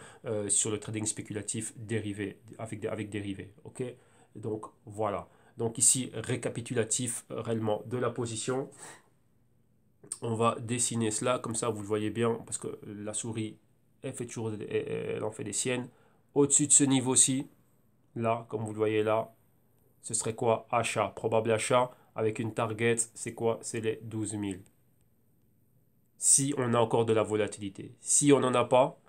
Speaker 1: sur le trading spéculatif dérivé, avec dérivés. Ok, donc voilà. Donc ici, récapitulatif réellement de la position. On va dessiner cela, comme ça vous le voyez bien, parce que la souris, elle fait toujours, elle en fait des siennes. Au-dessus de ce niveau-ci, là, comme vous le voyez là, ce serait quoi? Achat, probable achat, avec une target, c'est quoi? C'est les 12 000. Si on a encore de la volatilité. Si on n'en a pas,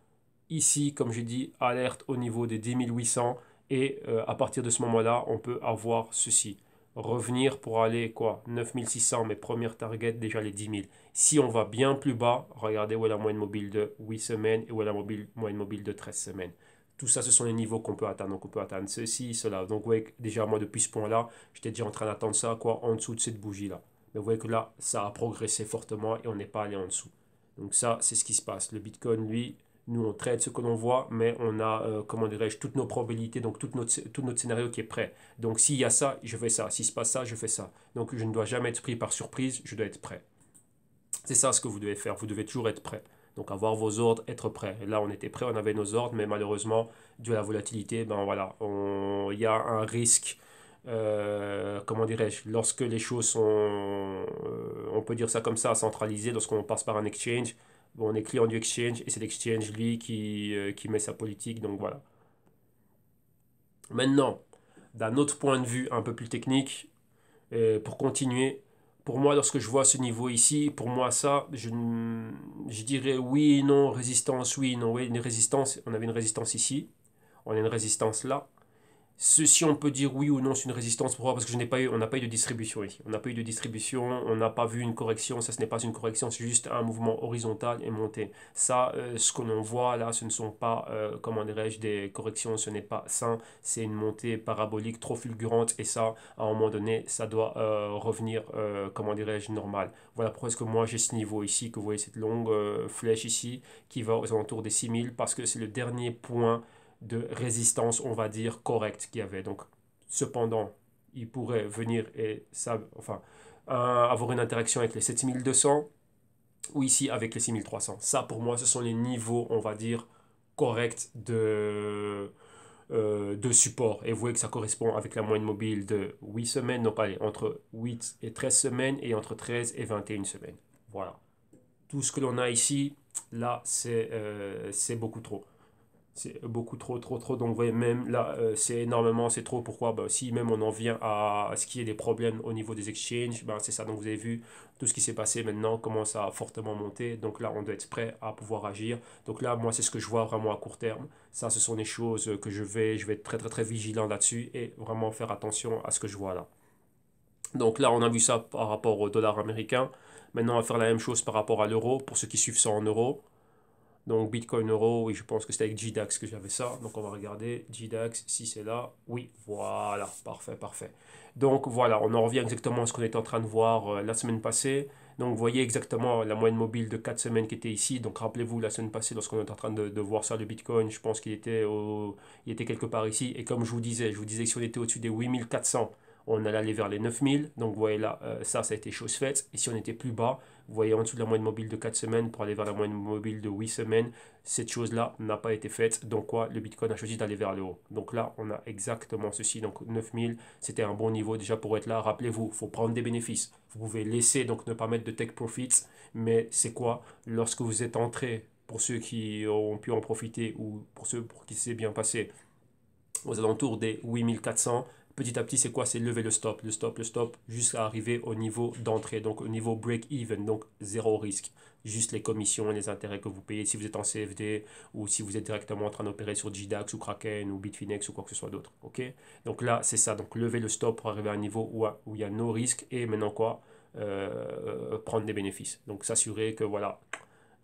Speaker 1: ici, comme je dis, alerte au niveau des 10 800 et à partir de ce moment-là, on peut avoir ceci. Revenir pour aller quoi? 9 600, mes premières targets, déjà les 10 000. Si on va bien plus bas, regardez où est la moyenne mobile de 8 semaines et où est la moyenne mobile de 13 semaines. Tout ça, ce sont les niveaux qu'on peut atteindre. Donc, on peut atteindre ceci, cela. Donc, vous voyez que déjà, moi, depuis ce point-là, j'étais déjà en train d'attendre ça, quoi, en dessous de cette bougie-là. Mais vous voyez que là, ça a progressé fortement et on n'est pas allé en dessous. Donc, ça, c'est ce qui se passe. Le Bitcoin, lui, nous, on trade ce que l'on voit, mais on a, comment dirais-je, toutes nos probabilités, donc tout notre scénario qui est prêt. Donc, s'il y a ça, je fais ça. S'il se passe ça, je fais ça. Donc, je ne dois jamais être pris par surprise, je dois être prêt. C'est ça ce que vous devez faire. Vous devez toujours être prêt. Donc, avoir vos ordres, être prêt. Et là, on était prêt, on avait nos ordres, mais malheureusement, dû à la volatilité, ben voilà, il y a un risque. Comment dirais-je, lorsque les choses sont, on peut dire ça comme ça, centralisées, lorsqu'on passe par un exchange, bon, on est client du exchange et c'est l'exchange, lui, qui met sa politique. Donc voilà. Maintenant, d'un autre point de vue un peu plus technique, pour continuer, pour moi, lorsque je vois ce niveau ici, pour moi, ça, je dirais oui, non, résistance, oui, non, oui, une résistance, on avait une résistance ici, on a une résistance là. Ceci, on peut dire oui ou non, c'est une résistance. Pourquoi? Parce que on n'a pas eu de distribution ici. On n'a pas eu de distribution, on n'a pas vu une correction. Ça, ce n'est pas une correction, c'est juste un mouvement horizontal et monté. Ça, ce que l'on voit là, ce ne sont pas, comment dirais-je, des corrections. Ce n'est pas sain. C'est une montée parabolique trop fulgurante. Et ça, à un moment donné, ça doit revenir, comment dirais-je, normal. Voilà pourquoi est-ce que moi, j'ai ce niveau ici, que vous voyez cette longue flèche ici, qui va aux alentours des 6 000, parce que c'est le dernier point de résistance, on va dire, correcte qu'il y avait. Donc, cependant, il pourrait venir et ça, enfin, avoir une interaction avec les 7200 ou ici avec les 6300. Ça, pour moi, ce sont les niveaux, on va dire, correct de support. Et vous voyez que ça correspond avec la moyenne mobile de 8 semaines. Donc allez, entre 8 et 13 semaines et entre 13 et 21 semaines. Voilà. Tout ce que l'on a ici, là, c'est beaucoup trop. C'est beaucoup trop, trop, trop. Donc, vous voyez, même là, c'est énormément, c'est trop. Pourquoi? Ben, si même on en vient à ce qu'il y ait des problèmes au niveau des exchanges, ben, c'est ça. Donc, vous avez vu tout ce qui s'est passé maintenant commence à fortement monter. Donc là, on doit être prêt à pouvoir agir. Donc là, moi, c'est ce que je vois vraiment à court terme. Ça, ce sont des choses que je vais être très, très, très vigilant là-dessus et vraiment faire attention à ce que je vois là. Donc là, on a vu ça par rapport au dollar américain. Maintenant, on va faire la même chose par rapport à l'euro pour ceux qui suivent ça en euros. Donc Bitcoin Euro, oui, je pense que c'était avec GDAX que j'avais ça. Donc on va regarder GDAX, si c'est là. Oui, voilà, parfait, parfait. Donc voilà, on en revient exactement à ce qu'on était en train de voir la semaine passée. Donc vous voyez exactement la moyenne mobile de 4 semaines qui était ici. Donc rappelez-vous, la semaine passée, lorsqu'on était en train de voir ça, le Bitcoin, je pense il était quelque part ici. Et comme je vous disais que si on était au-dessus des 8400, on allait aller vers les 9000. Donc vous voyez là, ça a été chose faite. Et si on était plus bas, vous voyez en dessous de la moyenne mobile de 4 semaines pour aller vers la moyenne mobile de 8 semaines, cette chose-là n'a pas été faite. Donc quoi, le Bitcoin a choisi d'aller vers le haut. Donc là, on a exactement ceci. Donc 9000, c'était un bon niveau déjà pour être là. Rappelez-vous, il faut prendre des bénéfices. Vous pouvez laisser, donc ne pas mettre de take profits. Mais c'est quoi? Lorsque vous êtes entré, pour ceux qui ont pu en profiter ou pour ceux pour qui c'est bien passé, aux alentours des 8400. Petit à petit, c'est quoi? C'est lever le stop, le stop, jusqu'à arriver au niveau d'entrée, donc au niveau break-even, donc zéro risque. Juste les commissions et les intérêts que vous payez si vous êtes en CFD ou si vous êtes directement en train d'opérer sur JDAX ou Kraken ou Bitfinex ou quoi que ce soit d'autre. Ok? Donc là, c'est ça. Donc lever le stop pour arriver à un niveau où il y a no risque et maintenant quoi? Prendre des bénéfices. Donc s'assurer que voilà,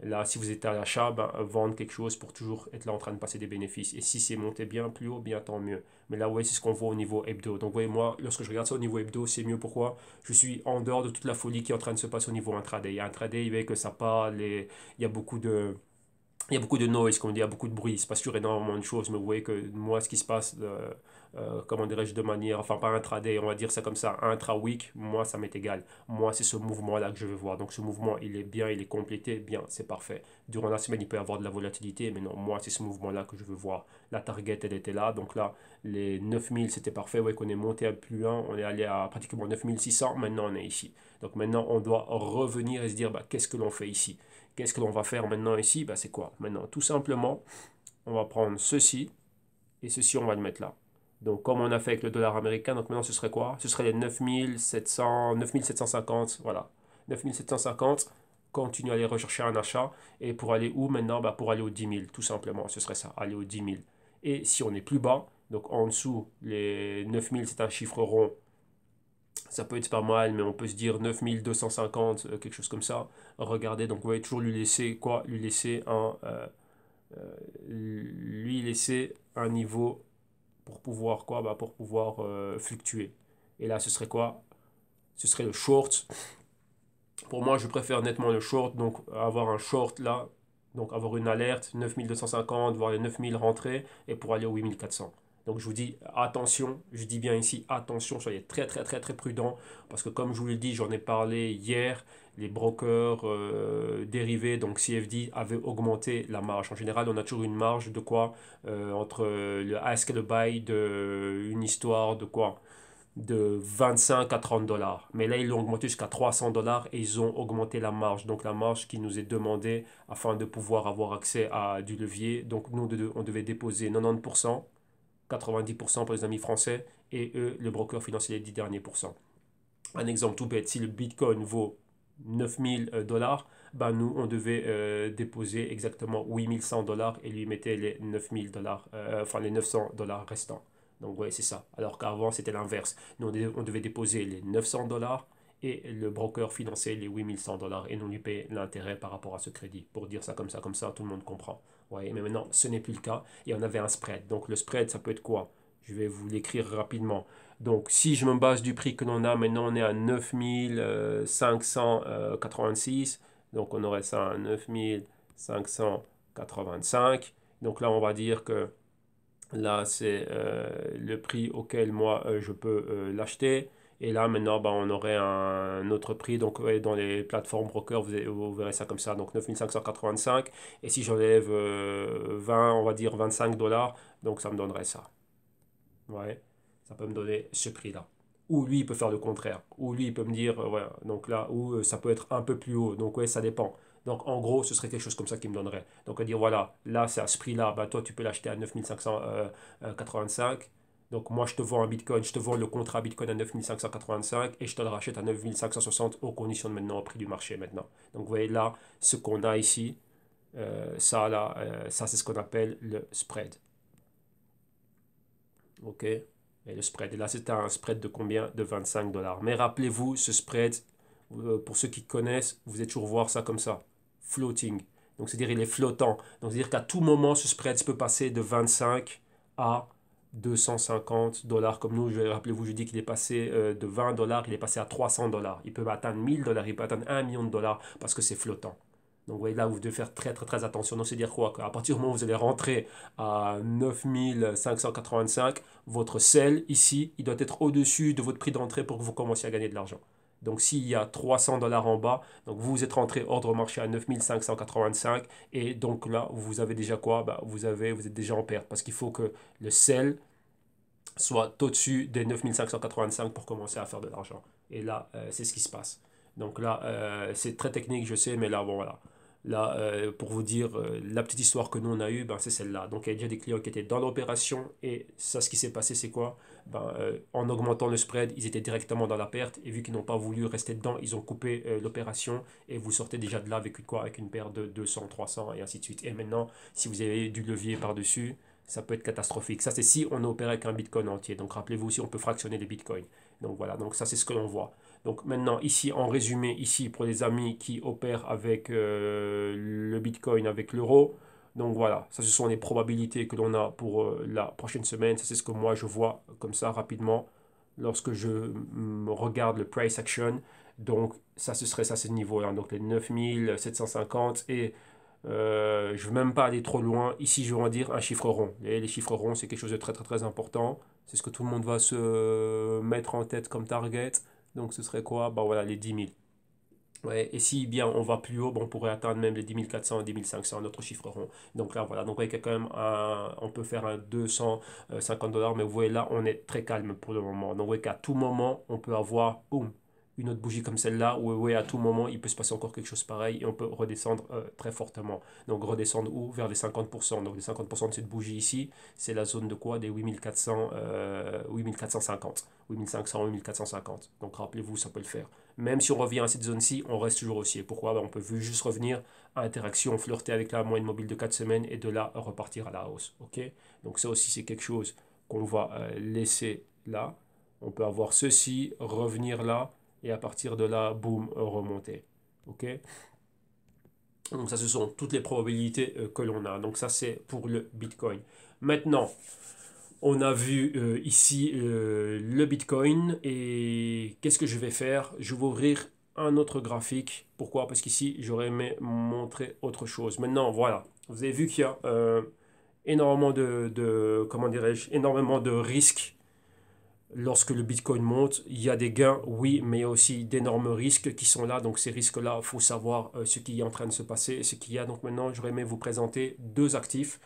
Speaker 1: là, si vous êtes à l'achat, ben, vendre quelque chose pour toujours être là en train de passer des bénéfices. Et si c'est monté bien plus haut, bien tant mieux. Mais là, vous voyez, c'est ce qu'on voit au niveau hebdo. Donc, vous voyez, moi, lorsque je regarde ça au niveau hebdo, c'est mieux. Pourquoi? Je suis en dehors de toute la folie qui est en train de se passer au niveau intraday. Intraday, il y que ça parle, il y a beaucoup de noise, comme on dit, il y a beaucoup de bruit, il se passe sur énormément de choses, mais vous voyez que moi, ce qui se passe, comment dirais-je, de manière, enfin pas intraday, on va dire ça comme ça, intra-week, moi, ça m'est égal. Moi, c'est ce mouvement-là que je veux voir. Donc ce mouvement, il est bien, il est complété, bien, c'est parfait. Durant la semaine, il peut y avoir de la volatilité, mais non, moi, c'est ce mouvement-là que je veux voir. La target, elle était là, donc là, les 9000, c'était parfait, vous voyez qu'on est monté à plus 1, on est allé à pratiquement 9600, maintenant on est ici. Donc maintenant, on doit revenir et se dire, bah, qu'est-ce que l'on fait ici? Qu'est-ce que l'on va faire maintenant ici? Bah, c'est quoi? Maintenant, tout simplement, on va prendre ceci et ceci, on va le mettre là. Donc, comme on a fait avec le dollar américain, donc maintenant, ce serait quoi? Ce serait les 9700, 9750, voilà. 9750, continue à aller rechercher un achat. Et pour aller où maintenant? Bah, pour aller au 10 000, tout simplement, ce serait ça, aller au 10 000. Et si on est plus bas, donc en dessous, les 9000, c'est un chiffre rond, ça peut être pas mal, mais on peut se dire 9250, quelque chose comme ça. Regardez, donc vous voyez toujours lui laisser quoi? Lui laisser un niveau pour pouvoir quoi? Bah, pour pouvoir fluctuer. Et là, ce serait quoi? Ce serait le short. Pour moi, je préfère nettement le short, donc avoir un short là, donc avoir une alerte 9250, voire les 9000 rentrées, et pour aller au 8400. Donc je vous dis attention, je dis bien ici attention, soyez très très très très prudent, parce que comme je vous l'ai dit, j'en ai parlé hier, les brokers dérivés, donc CFD, avaient augmenté la marge. En général, on a toujours une marge de quoi entre le ask et le buy, de une histoire de quoi de 25 à 30 dollars. Mais là, ils l'ont augmenté jusqu'à 300 dollars et ils ont augmenté la marge. Donc la marge qui nous est demandée afin de pouvoir avoir accès à du levier. Donc nous, on devait déposer 90%, 90% pour les amis français et eux, le broker financier, les 10 derniers pourcents. Un exemple tout bête, si le Bitcoin vaut 9000 dollars, ben nous, on devait déposer exactement 8100 dollars et lui mettait les 9000 dollars, enfin les 900 dollars restants. Donc, ouais, c'est ça. Alors qu'avant, c'était l'inverse. Nous, on devait déposer les 900 dollars et le broker finançait les 8100 dollars et nous lui payait l'intérêt par rapport à ce crédit. Pour dire ça, tout le monde comprend. Ouais, mais maintenant, ce n'est plus le cas et on avait un spread. Donc, le spread, ça peut être quoi? Je vais vous l'écrire rapidement. Donc, si je me base du prix que l'on a, maintenant on est à 9586. Donc, on aurait ça à 9585. Donc là, on va dire que là, c'est le prix auquel moi je peux l'acheter. Et là, maintenant, bah, on aurait un autre prix. Donc, ouais, dans les plateformes brokers, vous verrez ça comme ça. Donc, 9585. Et si j'enlève 20, on va dire 25 dollars, donc ça me donnerait ça. Ouais, ça peut me donner ce prix-là. Ou lui, il peut faire le contraire. Ou lui, il peut me dire, ouais, donc là, ou ça peut être un peu plus haut. Donc, ouais, ça dépend. Donc, en gros, ce serait quelque chose comme ça qu'il me donnerait. Donc, à dire, voilà, là, c'est à ce prix-là, bah, toi, tu peux l'acheter à 9585. Donc, moi, je te vends un Bitcoin, je te vends le contrat Bitcoin à 9585 et je te le rachète à 9560 aux conditions de maintenant, au prix du marché maintenant. Donc, vous voyez là, ce qu'on a ici, ça, là, ça, c'est ce qu'on appelle le spread. OK? Et le spread. Et là, c'est un spread de combien? De 25 dollars. Mais rappelez-vous, ce spread, pour ceux qui connaissent, vous êtes toujours voir ça comme ça. Floating. Donc, c'est-à-dire, il est flottant. Donc, c'est-à-dire qu'à tout moment, ce spread peut passer de 25 à 250 dollars. Comme nous, rappelez-vous, je dis qu'il est passé de 20 dollars, il est passé à 300 dollars. Il peut atteindre 1000 dollars, il peut atteindre 1 million de dollars parce que c'est flottant. Donc, vous voyez, là, vous devez faire très, très, très attention. Donc, c'est dire quoi? Qu'à partir du moment où vous allez rentrer à 9585, votre sell ici, il doit être au-dessus de votre prix d'entrée pour que vous commenciez à gagner de l'argent. Donc, s'il y a 300 dollars en bas, donc vous êtes rentré ordre marché à 9585 et donc là, vous avez déjà quoi? Bah, vous êtes déjà en perte parce qu'il faut que le sell soit au-dessus des 9585 pour commencer à faire de l'argent. Et là, c'est ce qui se passe. Donc là, c'est très technique, je sais, mais là, bon, voilà. Là, pour vous dire, la petite histoire que nous, on a eue, ben, c'est celle-là. Donc, il y a déjà des clients qui étaient dans l'opération. Et ça, ce qui s'est passé, c'est quoi? Ben, en augmentant le spread, ils étaient directement dans la perte. Et vu qu'ils n'ont pas voulu rester dedans, ils ont coupé l'opération. Et vous sortez déjà de là avec quoi? Avec une perte de 200, 300 et ainsi de suite. Et maintenant, si vous avez du levier par-dessus, ça peut être catastrophique. Ça, c'est si on opère avec un bitcoin entier. Donc, rappelez-vous aussi, on peut fractionner les bitcoins. Donc, voilà. Donc, ça, c'est ce que l'on voit. Donc, maintenant, ici, en résumé, ici, pour les amis qui opèrent avec le bitcoin, avec l'euro. Donc, voilà. Ça, ce sont les probabilités que l'on a pour la prochaine semaine. Ça, c'est ce que moi, je vois comme ça, rapidement, lorsque je regarde le price action. Donc, ça, ce serait ça, ce niveau-là. Donc, les 9750 et je ne veux même pas aller trop loin. Ici, je vais en dire un chiffre rond. Les chiffres ronds, c'est quelque chose de très très très important. C'est ce que tout le monde va se mettre en tête comme target. Donc ce serait quoi? Bah voilà, les 10 000. Ouais, et si bien on va plus haut, bon, on pourrait atteindre même les 10 400, 10 500, notre chiffre rond. Donc là, voilà. Donc, ouais, quand même on peut faire un 250 dollars, mais vous voyez là, on est très calme pour le moment. Donc, ouais, qu'à tout moment, on peut avoir, boum, une autre bougie comme celle-là, où ouais, à tout moment, il peut se passer encore quelque chose pareil et on peut redescendre très fortement. Donc, redescendre où? Vers les 50%. Donc, les 50% de cette bougie ici, c'est la zone de quoi? Des 8400, 8450, 8500, 8450. Donc, rappelez-vous, ça peut le faire. Même si on revient à cette zone-ci, on reste toujours haussier. Pourquoi? Ben, on peut juste revenir à interaction, flirter avec la moyenne mobile de 4 semaines et de là repartir à la hausse. Ok? Donc ça aussi, c'est quelque chose qu'on va laisser là. On peut avoir ceci, revenir là et à partir de là, boum, remonter. Ok? Donc ça, ce sont toutes les probabilités que l'on a. Donc ça, c'est pour le Bitcoin. Maintenant, on a vu ici le Bitcoin et qu'est-ce que je vais faire? Je vais ouvrir un autre graphique. Pourquoi? Parce qu'ici, j'aurais aimé montrer autre chose. Maintenant, voilà. Vous avez vu qu'il y a énormément comment dirais-je, énormément de risques lorsque le Bitcoin monte. Il y a des gains, oui, mais il y a aussi d'énormes risques qui sont là. Donc ces risques-là, il faut savoir ce qui est en train de se passer, ce qu'il y a. Donc maintenant, j'aurais aimé vous présenter deux actifs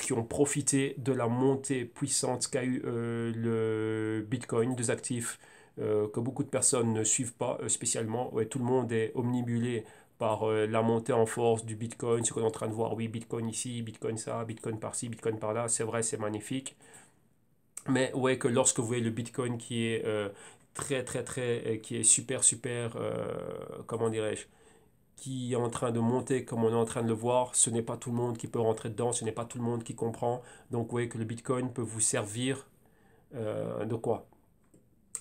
Speaker 1: qui ont profité de la montée puissante qu'a eu le Bitcoin, deux actifs que beaucoup de personnes ne suivent pas spécialement. Ouais, tout le monde est omnibulé par la montée en force du Bitcoin, ce qu'on est en train de voir, oui, Bitcoin ici, Bitcoin ça, Bitcoin par-ci, Bitcoin par-là, c'est vrai, c'est magnifique. Mais ouais, que lorsque vous voyez le Bitcoin qui est très, très, très, qui est super, super, comment dirais-je, qui est en train de monter comme on est en train de le voir, ce n'est pas tout le monde qui peut rentrer dedans, ce n'est pas tout le monde qui comprend. Donc, ouais, que le Bitcoin peut vous servir de quoi?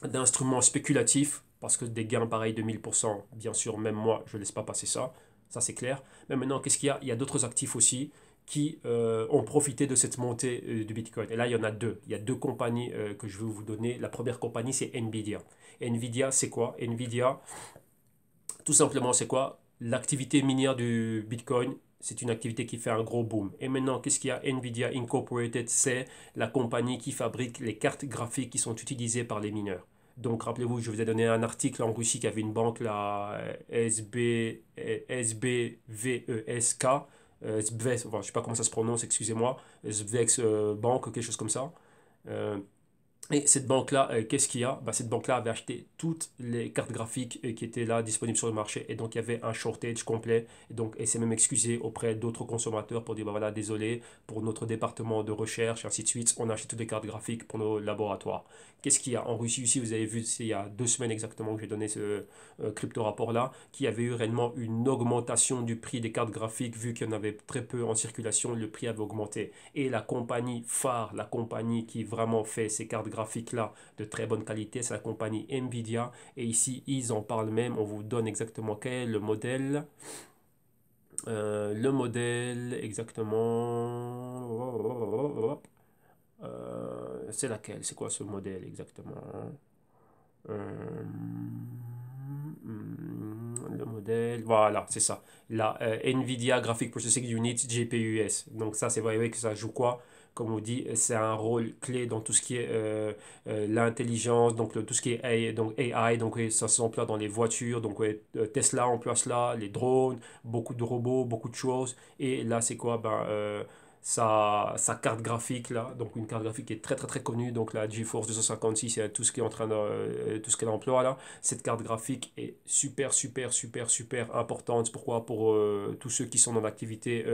Speaker 1: D'instrument spéculatif, parce que des gains pareils de 1000%, bien sûr, même moi, je ne laisse pas passer ça, ça c'est clair. Mais maintenant, qu'est-ce qu'il y a? Il y a d'autres actifs aussi qui ont profité de cette montée du Bitcoin. Et là, il y en a deux. Il y a deux compagnies que je vais vous donner. La première compagnie, c'est Nvidia. Nvidia, c'est quoi? Nvidia, tout simplement, c'est quoi? L'activité minière du Bitcoin, c'est une activité qui fait un gros boom. Et maintenant, qu'est-ce qu'il y a? Nvidia Incorporated, c'est la compagnie qui fabrique les cartes graphiques qui sont utilisées par les mineurs. Donc, rappelez-vous, je vous ai donné un article en Russie qui avait une banque, là, SBVESK, SBVES, enfin, je ne sais pas comment ça se prononce, excusez-moi, SBVEX Banque, quelque chose comme ça. Euh, et cette banque-là, qu'est-ce qu'il y a? Bah, cette banque-là avait acheté toutes les cartes graphiques qui étaient là disponibles sur le marché. Et donc, il y avait un shortage complet. Et donc, elle s'est même excusée auprès d'autres consommateurs pour dire, bah voilà, désolé, pour notre département de recherche, et ainsi de suite, on a acheté toutes les cartes graphiques pour nos laboratoires. Qu'est-ce qu'il y a en Russie ici? Vous avez vu, c'est il y a 2 semaines exactement que j'ai donné ce crypto-rapport-là, qui avait eu réellement une augmentation du prix des cartes graphiques, vu qu'il y en avait très peu en circulation, le prix avait augmenté. Et la compagnie phare, la compagnie qui vraiment fait ces cartes graphiques-là de très bonne qualité, c'est la compagnie Nvidia. Et ici, ils en parlent même, on vous donne exactement quel est le modèle. Le modèle exactement. C'est laquelle? C'est quoi ce modèle exactement? Euh, le modèle, voilà, c'est ça. La NVIDIA Graphic Processing Unit GPUs. Donc ça, c'est vrai que ça joue quoi? Comme on dit, c'est un rôle clé dans tout ce qui est l'intelligence, donc tout ce qui est AI, donc ouais, ça s'emploie dans les voitures, donc ouais, Tesla emploie cela, les drones, beaucoup de robots, beaucoup de choses. Et là, c'est quoi? Sa carte graphique là, donc une carte graphique qui est très très très connue, donc la GeForce 256, et tout ce qui est en train de, tout ce qu'elle emploie là, cette carte graphique est super super super super importante. Pourquoi? Pour tous ceux qui sont dans l'activité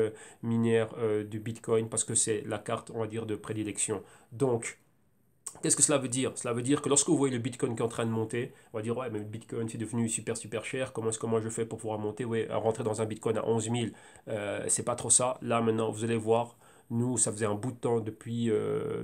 Speaker 1: minière du Bitcoin, parce que c'est la carte, on va dire, de prédilection. Donc, qu'est-ce que cela veut dire? Cela veut dire que lorsque vous voyez le Bitcoin qui est en train de monter, on va dire, ouais, mais le Bitcoin c'est devenu super super cher, comment je fais pour pouvoir monter? Ouais, rentrer dans un Bitcoin à 11 000, c'est pas trop ça. Là maintenant, vous allez voir, nous, ça faisait un bout de temps depuis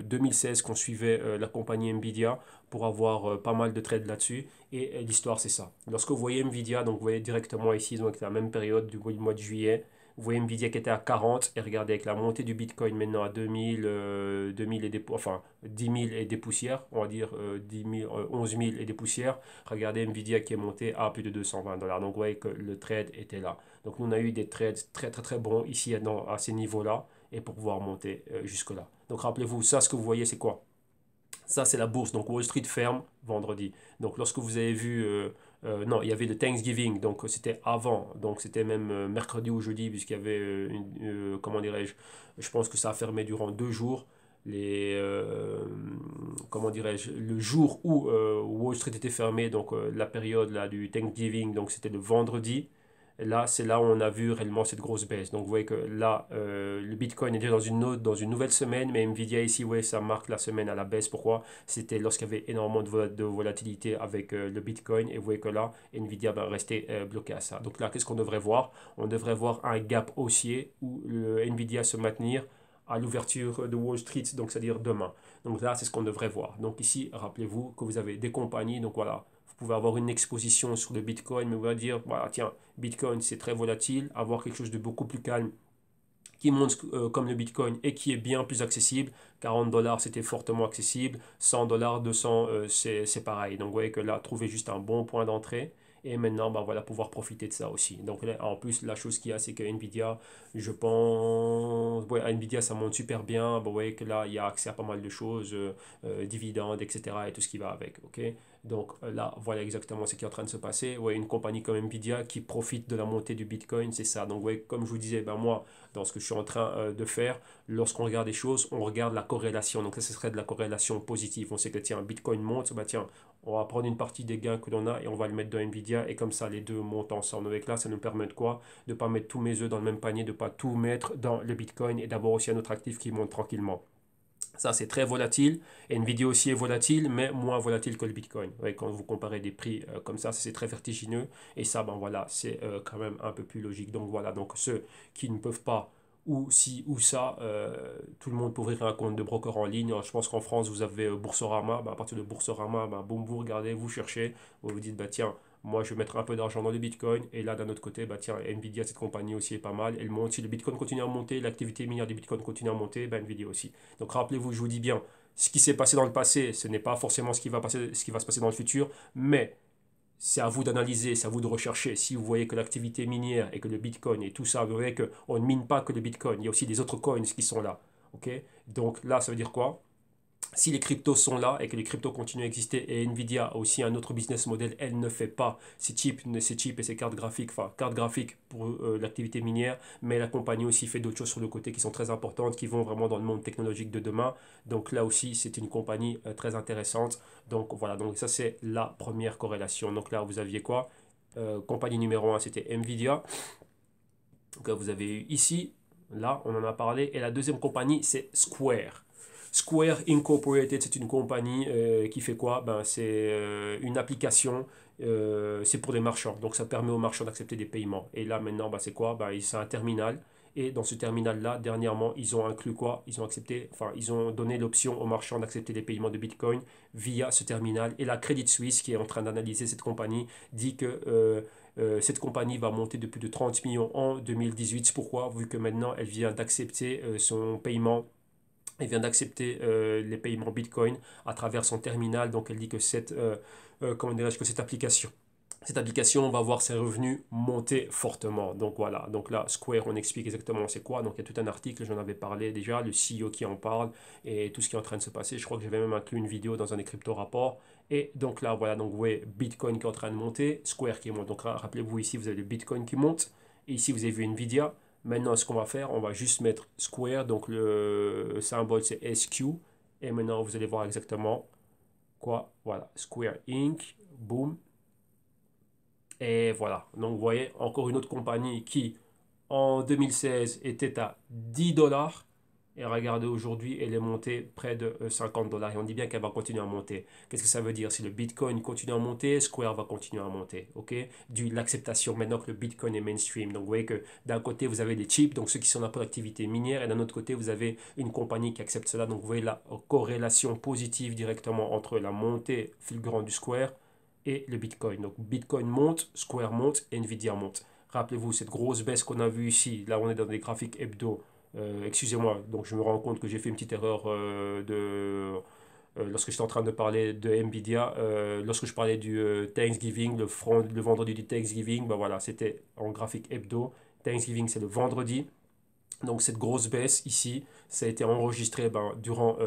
Speaker 1: 2016 qu'on suivait la compagnie Nvidia pour avoir pas mal de trades là-dessus. Et l'histoire, c'est ça. Lorsque vous voyez Nvidia, donc vous voyez directement ici, donc c'est la même période du mois de juillet. Vous voyez Nvidia qui était à 40 et regardez avec la montée du Bitcoin maintenant à 2000, 2000 et des, enfin 10 000 et des poussières, on va dire 10 000, 11 000 et des poussières. Regardez Nvidia qui est monté à plus de 220 dollars. Donc vous voyez que le trade était là. Donc nous on a eu des trades très très très bons ici à ces niveaux-là et pour pouvoir monter jusque-là. Donc rappelez-vous, ça ce que vous voyez c'est quoi? Ça, c'est la bourse. Donc, Wall Street ferme vendredi. Donc, lorsque vous avez vu, non, il y avait le Thanksgiving. Donc, c'était avant. Donc, c'était même mercredi ou jeudi, puisqu'il y avait, comment dirais-je, je pense que ça a fermé durant 2 jours. Les, comment dirais-je, le jour où Wall Street était fermé, donc la période là, du Thanksgiving, donc c'était le vendredi. Là, c'est là où on a vu réellement cette grosse baisse. Donc, vous voyez que là, le Bitcoin est déjà dans une nouvelle semaine, mais Nvidia ici, ouais, ça marque la semaine à la baisse. Pourquoi? C'était lorsqu'il y avait énormément de volatilité avec le Bitcoin. Et vous voyez que là, Nvidia va rester bloqué à ça. Donc là, qu'est-ce qu'on devrait voir? On devrait voir un gap haussier où le Nvidia se maintenir à l'ouverture de Wall Street, donc c'est-à-dire demain. Donc là, c'est ce qu'on devrait voir. Donc ici, rappelez-vous que vous avez des compagnies, donc voilà, vous pouvez avoir une exposition sur le Bitcoin, mais vous allez dire, voilà, tiens, Bitcoin, c'est très volatile, avoir quelque chose de beaucoup plus calme qui monte comme le Bitcoin et qui est bien plus accessible. 40 dollars, c'était fortement accessible. 100 dollars, 200, c'est pareil. Donc, vous voyez que là, trouver juste un bon point d'entrée. Et maintenant, ben, voilà, pouvoir profiter de ça aussi. Donc, là, en plus, la chose qu'il y a, c'est que Nvidia, je pense, ouais, Nvidia, ça monte super bien. Bon, vous voyez que là, il y a accès à pas mal de choses, dividendes, etc. et tout ce qui va avec. Ok. Donc là, voilà exactement ce qui est en train de se passer. Ouais, une compagnie comme Nvidia qui profite de la montée du Bitcoin, c'est ça. Donc, ouais, comme je vous disais, ben moi, dans ce que je suis en train de faire, lorsqu'on regarde des choses, on regarde la corrélation. Donc, ça, ce serait de la corrélation positive. On sait que, tiens, Bitcoin monte, bah, tiens, on va prendre une partie des gains que l'on a et on va le mettre dans Nvidia. Et comme ça, les deux montent ensemble. Avec là, ça nous permet de quoi? De ne pas mettre tous mes œufs dans le même panier, de ne pas tout mettre dans le Bitcoin et d'avoir aussi un autre actif qui monte tranquillement. Ça, c'est très volatile. Nvidia aussi est volatile, mais moins volatile que le Bitcoin. Ouais, quand vous comparez des prix comme ça, c'est très vertigineux. Et ça, ben voilà, c'est quand même un peu plus logique. Donc voilà, donc ceux qui ne peuvent pas, ou si, ou ça, tout le monde peut ouvrir un compte de broker en ligne. Je pense qu'en France, vous avez Boursorama. Ben, à partir de Boursorama, ben, boum, vous regardez, vous cherchez, vous vous dites, bah tiens, moi, je vais mettre un peu d'argent dans le Bitcoin. Et là, d'un autre côté, bah tiens, Nvidia, cette compagnie aussi est pas mal. Elle monte. Si le Bitcoin continue à monter, l'activité minière du Bitcoin continue à monter, bah, Nvidia aussi. Donc rappelez-vous, je vous dis bien, ce qui s'est passé dans le passé, ce n'est pas forcément ce qui va se passer dans le futur, mais c'est à vous d'analyser, c'est à vous de rechercher. Si vous voyez que l'activité minière et que le Bitcoin et tout ça, vous voyez qu'on ne mine pas que le Bitcoin, il y a aussi des autres coins qui sont là. Ok. Donc là, ça veut dire quoi? Si les cryptos sont là et que les cryptos continuent à exister et Nvidia a aussi un autre business model, elle ne fait pas ces chips et ces cartes graphiques, enfin cartes graphiques pour l'activité minière, mais la compagnie aussi fait d'autres choses sur le côté qui sont très importantes, qui vont vraiment dans le monde technologique de demain. Donc là aussi, c'est une compagnie très intéressante. Donc voilà, donc ça c'est la première corrélation. Donc là, vous aviez quoi? Compagnie numéro un, c'était Nvidia. Donc vous avez eu ici, là, on en a parlé. Et la deuxième compagnie, c'est Square. Square Incorporated, c'est une compagnie qui fait quoi? Ben, c'est une application, c'est pour les marchands. Donc ça permet aux marchands d'accepter des paiements. Et là maintenant, ben, c'est quoi? Ben, c'est un terminal. Et dans ce terminal-là, dernièrement, ils ont inclus quoi? Ils ont accepté, enfin, ils ont donné l'option aux marchands d'accepter des paiements de Bitcoin via ce terminal. Et la Credit Suisse, qui est en train d'analyser cette compagnie, dit que cette compagnie va monter de plus de 30 millions en 2018. Pourquoi? Vu que maintenant, elle vient d'accepter son paiement. Elle vient d'accepter les paiements Bitcoin à travers son terminal. Donc, elle dit que comment dirais-je, que cette application va voir ses revenus monter fortement. Donc voilà, donc là, Square, on explique exactement c'est quoi. Donc il y a tout un article, j'en avais parlé déjà, le CEO qui en parle et tout ce qui est en train de se passer. Je crois que j'avais même inclus une vidéo dans un des crypto-rapports. Et donc là, voilà, donc vous voyez Bitcoin qui est en train de monter, Square qui monte. Donc rappelez-vous ici, vous avez le Bitcoin qui monte. Et ici, vous avez vu Nvidia. Maintenant, ce qu'on va faire, on va juste mettre Square. Donc le symbole, c'est SQ. Et maintenant, vous allez voir exactement quoi. Voilà, Square Inc. Boom. Et voilà, donc vous voyez, encore une autre compagnie qui, en 2016, était à 10 dollars. Et regardez, aujourd'hui, elle est montée près de 50 dollars. Et on dit bien qu'elle va continuer à monter. Qu'est-ce que ça veut dire? Si le Bitcoin continue à monter, Square va continuer à monter. Ok? Du l'acceptation maintenant que le Bitcoin est mainstream. Donc vous voyez que d'un côté, vous avez des chips, donc ceux qui sont là pour l'activité minière. Et d'un autre côté, vous avez une compagnie qui accepte cela. Donc vous voyez la corrélation positive directement entre la montée fulgurante du Square et le Bitcoin. Donc Bitcoin monte, Square monte et Nvidia monte. Rappelez-vous cette grosse baisse qu'on a vue ici. Là, on est dans des graphiques hebdo. Excusez-moi, donc je me rends compte que j'ai fait une petite erreur lorsque j'étais en train de parler de Nvidia. Lorsque je parlais du Thanksgiving, le vendredi du Thanksgiving, ben voilà, c'était en graphique hebdo. Thanksgiving, c'est le vendredi. Donc cette grosse baisse ici, ça a été enregistré ben, durant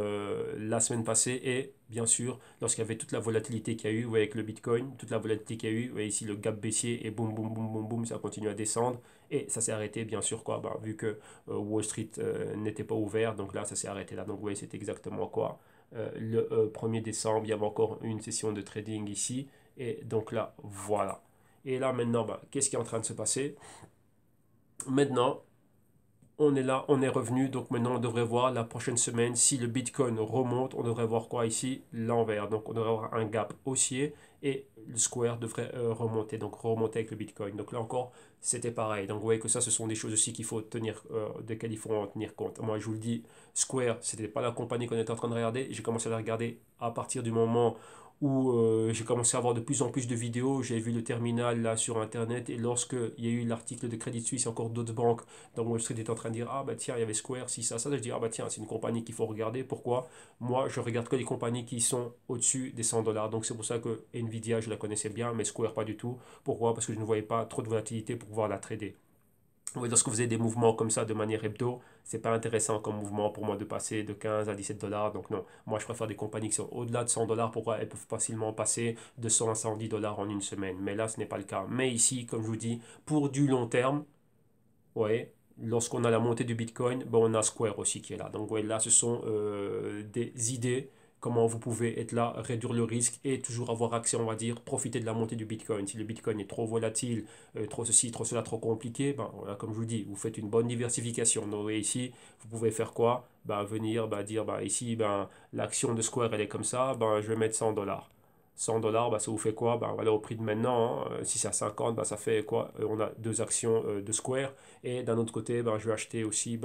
Speaker 1: la semaine passée et bien sûr lorsqu'il y avait toute la volatilité qu'il y a eu, vous voyez, avec le Bitcoin, toute la volatilité qu'il y a eu, vous voyez ici le gap baissier et boum boum boum boum boum, ça continue à descendre et ça s'est arrêté bien sûr quoi, ben, vu que Wall Street n'était pas ouvert, donc là ça s'est arrêté là, donc vous voyez c'est exactement quoi. Le 1er décembre, il y avait encore une session de trading ici et donc là voilà. Et là maintenant, ben, qu'est-ce qui est en train de se passer? Maintenant, on est là, on est revenu, donc maintenant on devrait voir la prochaine semaine, si le Bitcoin remonte, on devrait voir quoi ici? L'envers, donc on devrait avoir un gap haussier et le Square devrait remonter, donc remonter avec le Bitcoin. Donc là encore, c'était pareil. Donc vous voyez que ça, ce sont des choses aussi qu'il faut tenir, desquelles il faut en tenir compte. Moi, je vous le dis, Square, c'était pas la compagnie qu'on était en train de regarder, j'ai commencé à la regarder à partir du moment où j'ai commencé à avoir de plus en plus de vidéos, j'ai vu le terminal là sur internet et lorsque il y a eu l'article de Credit Suisse et encore d'autres banques dans Wall Street est en train de dire ah bah tiens il y avait Square si ça je dis ah bah tiens c'est une compagnie qu'il faut regarder. Pourquoi? Moi je regarde que les compagnies qui sont au-dessus des 100 dollars, donc c'est pour ça que Nvidia je la connaissais bien mais Square pas du tout. Pourquoi? Parce que je ne voyais pas trop de volatilité pour pouvoir la trader. Oui, lorsque vous avez des mouvements comme ça de manière hebdo, c'est pas intéressant comme mouvement pour moi de passer de 15 à 17 dollars. Donc non, moi je préfère des compagnies qui sont au-delà de 100 dollars. Pourquoi? Elles peuvent facilement passer de 100 à 110 dollars en une semaine. Mais là, ce n'est pas le cas. Mais ici, comme je vous dis, pour du long terme, ouais, lorsqu'on a la montée du Bitcoin, ben on a Square aussi qui est là. Donc ouais, là, ce sont des idées, comment vous pouvez être là, réduire le risque et toujours avoir accès, on va dire, profiter de la montée du Bitcoin. Si le Bitcoin est trop volatile, trop ceci, trop cela, trop compliqué, ben, voilà, comme je vous dis, vous faites une bonne diversification. Donc ouais, ici, vous pouvez faire quoi? Ben, venir dire, ben, ici, ben, l'action de Square, elle est comme ça, ben, je vais mettre 100 dollars. 100 dollars, bah, ça vous fait quoi? Bah, voilà, au prix de maintenant, hein, si c'est à 50, bah, ça fait quoi? On a deux actions de Square. Et d'un autre côté, bah, je vais acheter aussi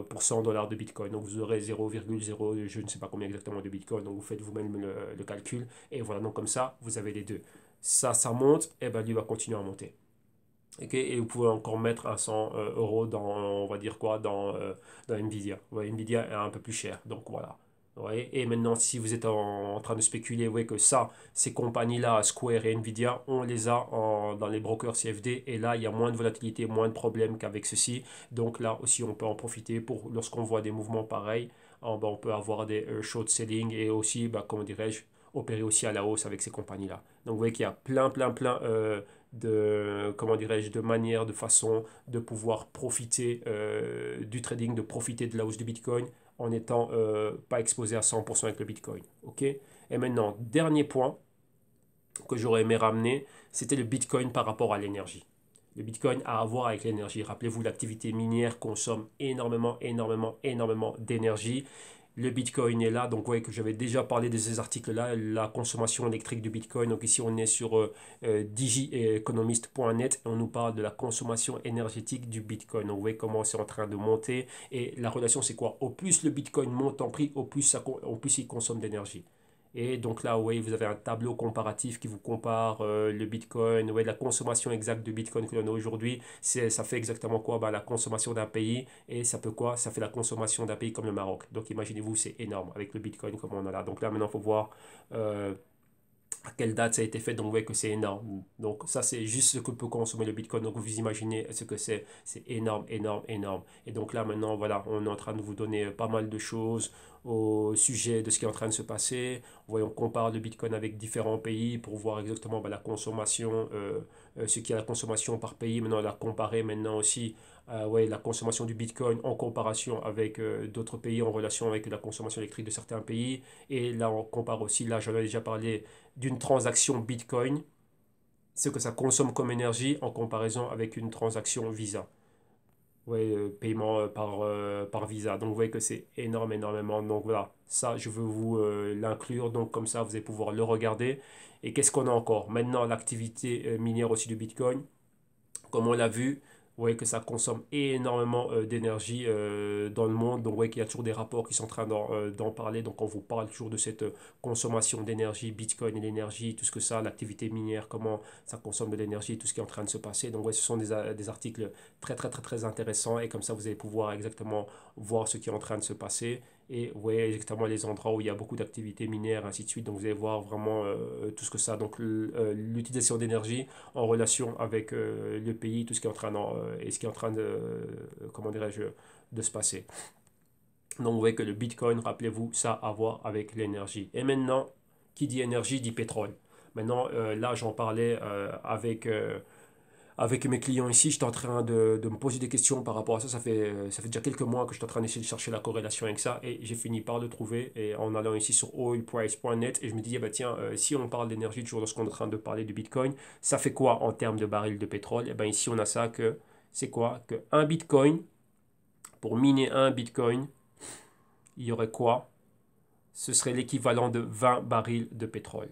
Speaker 1: pour 100 dollars de Bitcoin. Donc vous aurez 0,0, je ne sais pas combien exactement de Bitcoin. Donc vous faites vous-même le calcul. Et voilà, donc comme ça, vous avez les deux. Ça monte, et ben lui va continuer à monter. Okay, et vous pouvez encore mettre un 100 euros dans, on va dire quoi, dans Nvidia. Ouais, Nvidia est un peu plus cher, donc voilà. Ouais, et maintenant, si vous êtes en train de spéculer, ouais, que ça, ces compagnies-là, Square et Nvidia, on les a dans les brokers CFD, et là, il y a moins de volatilité, moins de problèmes qu'avec ceci. Donc là aussi, on peut en profiter pour, lorsqu'on voit des mouvements pareils, on peut avoir des short selling et aussi, comment dirais-je, opérer aussi à la hausse avec ces compagnies-là. Donc vous voyez qu'il y a plein comment dirais-je, de manières, de façons de pouvoir profiter du trading, de profiter de la hausse du Bitcoin en n'étant pas exposé à 100% avec le Bitcoin. Ok? Et maintenant, dernier point que j'aurais aimé ramener, c'était le Bitcoin par rapport à l'énergie. Le Bitcoin a à voir avec l'énergie. Rappelez-vous, l'activité minière consomme énormément d'énergie. Le Bitcoin est là, donc vous voyez que j'avais déjà parlé de ces articles-là, la consommation électrique du Bitcoin. Donc ici, on est sur digieconomist.net et on nous parle de la consommation énergétique du Bitcoin. Donc vous voyez comment c'est en train de monter. Et la relation, c'est quoi? Au plus le Bitcoin monte en prix, au plus il consomme d'énergie. Et donc là, oui, vous avez un tableau comparatif qui vous compare le Bitcoin, ouais, la consommation exacte de Bitcoin que l'on a aujourd'hui. Ça fait exactement quoi? La consommation d'un pays. Et ça peut quoi? Ça fait la consommation d'un pays comme le Maroc. Donc imaginez-vous, c'est énorme avec le Bitcoin comme on a là. Donc là, maintenant, il faut voir euh, à quelle date ça a été fait. Donc vous voyez que c'est énorme. Donc ça, c'est juste ce que peut consommer le Bitcoin. Donc vous imaginez ce que c'est. C'est énorme. Et donc là, maintenant, voilà, on est en train de vous donner pas mal de choses au sujet de ce qui est en train de se passer. On compare le Bitcoin avec différents pays pour voir exactement la consommation, ce qui est la consommation par pays. Maintenant, on a comparé maintenant aussi ouais, la consommation du Bitcoin en comparaison avec d'autres pays, en relation avec la consommation électrique de certains pays. Et là, on compare aussi, là, j'en ai déjà parlé d'une transaction Bitcoin, ce que ça consomme comme énergie en comparaison avec une transaction Visa. Ouais, paiement par Visa. Donc vous voyez que c'est énormément. Donc voilà, ça je veux vous l'inclure. Donc comme ça vous allez pouvoir le regarder. Et qu'est-ce qu'on a encore? Maintenant l'activité minière aussi du Bitcoin. Comme on l'a vu, vous voyez que ça consomme énormément d'énergie dans le monde. Donc, vous voyez qu'il y a toujours des rapports qui sont en train d'en parler. Donc, on vous parle toujours de cette consommation d'énergie, Bitcoin et l'énergie, tout ce que ça, l'activité minière, comment ça consomme de l'énergie, tout ce qui est en train de se passer. Donc, ouais, ce sont des articles très intéressants. Et comme ça, vous allez pouvoir exactement voir ce qui est en train de se passer. Et vous voyez exactement les endroits où il y a beaucoup d'activités minières, ainsi de suite. Donc, vous allez voir vraiment tout ce que ça. Donc, l'utilisation d'énergie en relation avec le pays, tout ce qui est en train et ce qui est en train de, comment dirais-je, de se passer. Donc vous voyez que le Bitcoin, rappelez-vous, ça a à voir avec l'énergie. Et maintenant, qui dit énergie dit pétrole. Maintenant, là, j'en parlais avec mes clients ici, j'étais en train de me poser des questions par rapport à ça. Ça fait déjà quelques mois que je suis en train d'essayer de chercher la corrélation avec ça et j'ai fini par le trouver et en allant ici sur oilprice.net et je me disais, tiens, si on parle d'énergie toujours lorsqu'on est en train de parler du Bitcoin, ça fait quoi en termes de barils de pétrole? Et bien ici, on a ça que, c'est quoi? Que un Bitcoin, pour miner un Bitcoin, il y aurait quoi? Ce serait l'équivalent de 20 barils de pétrole.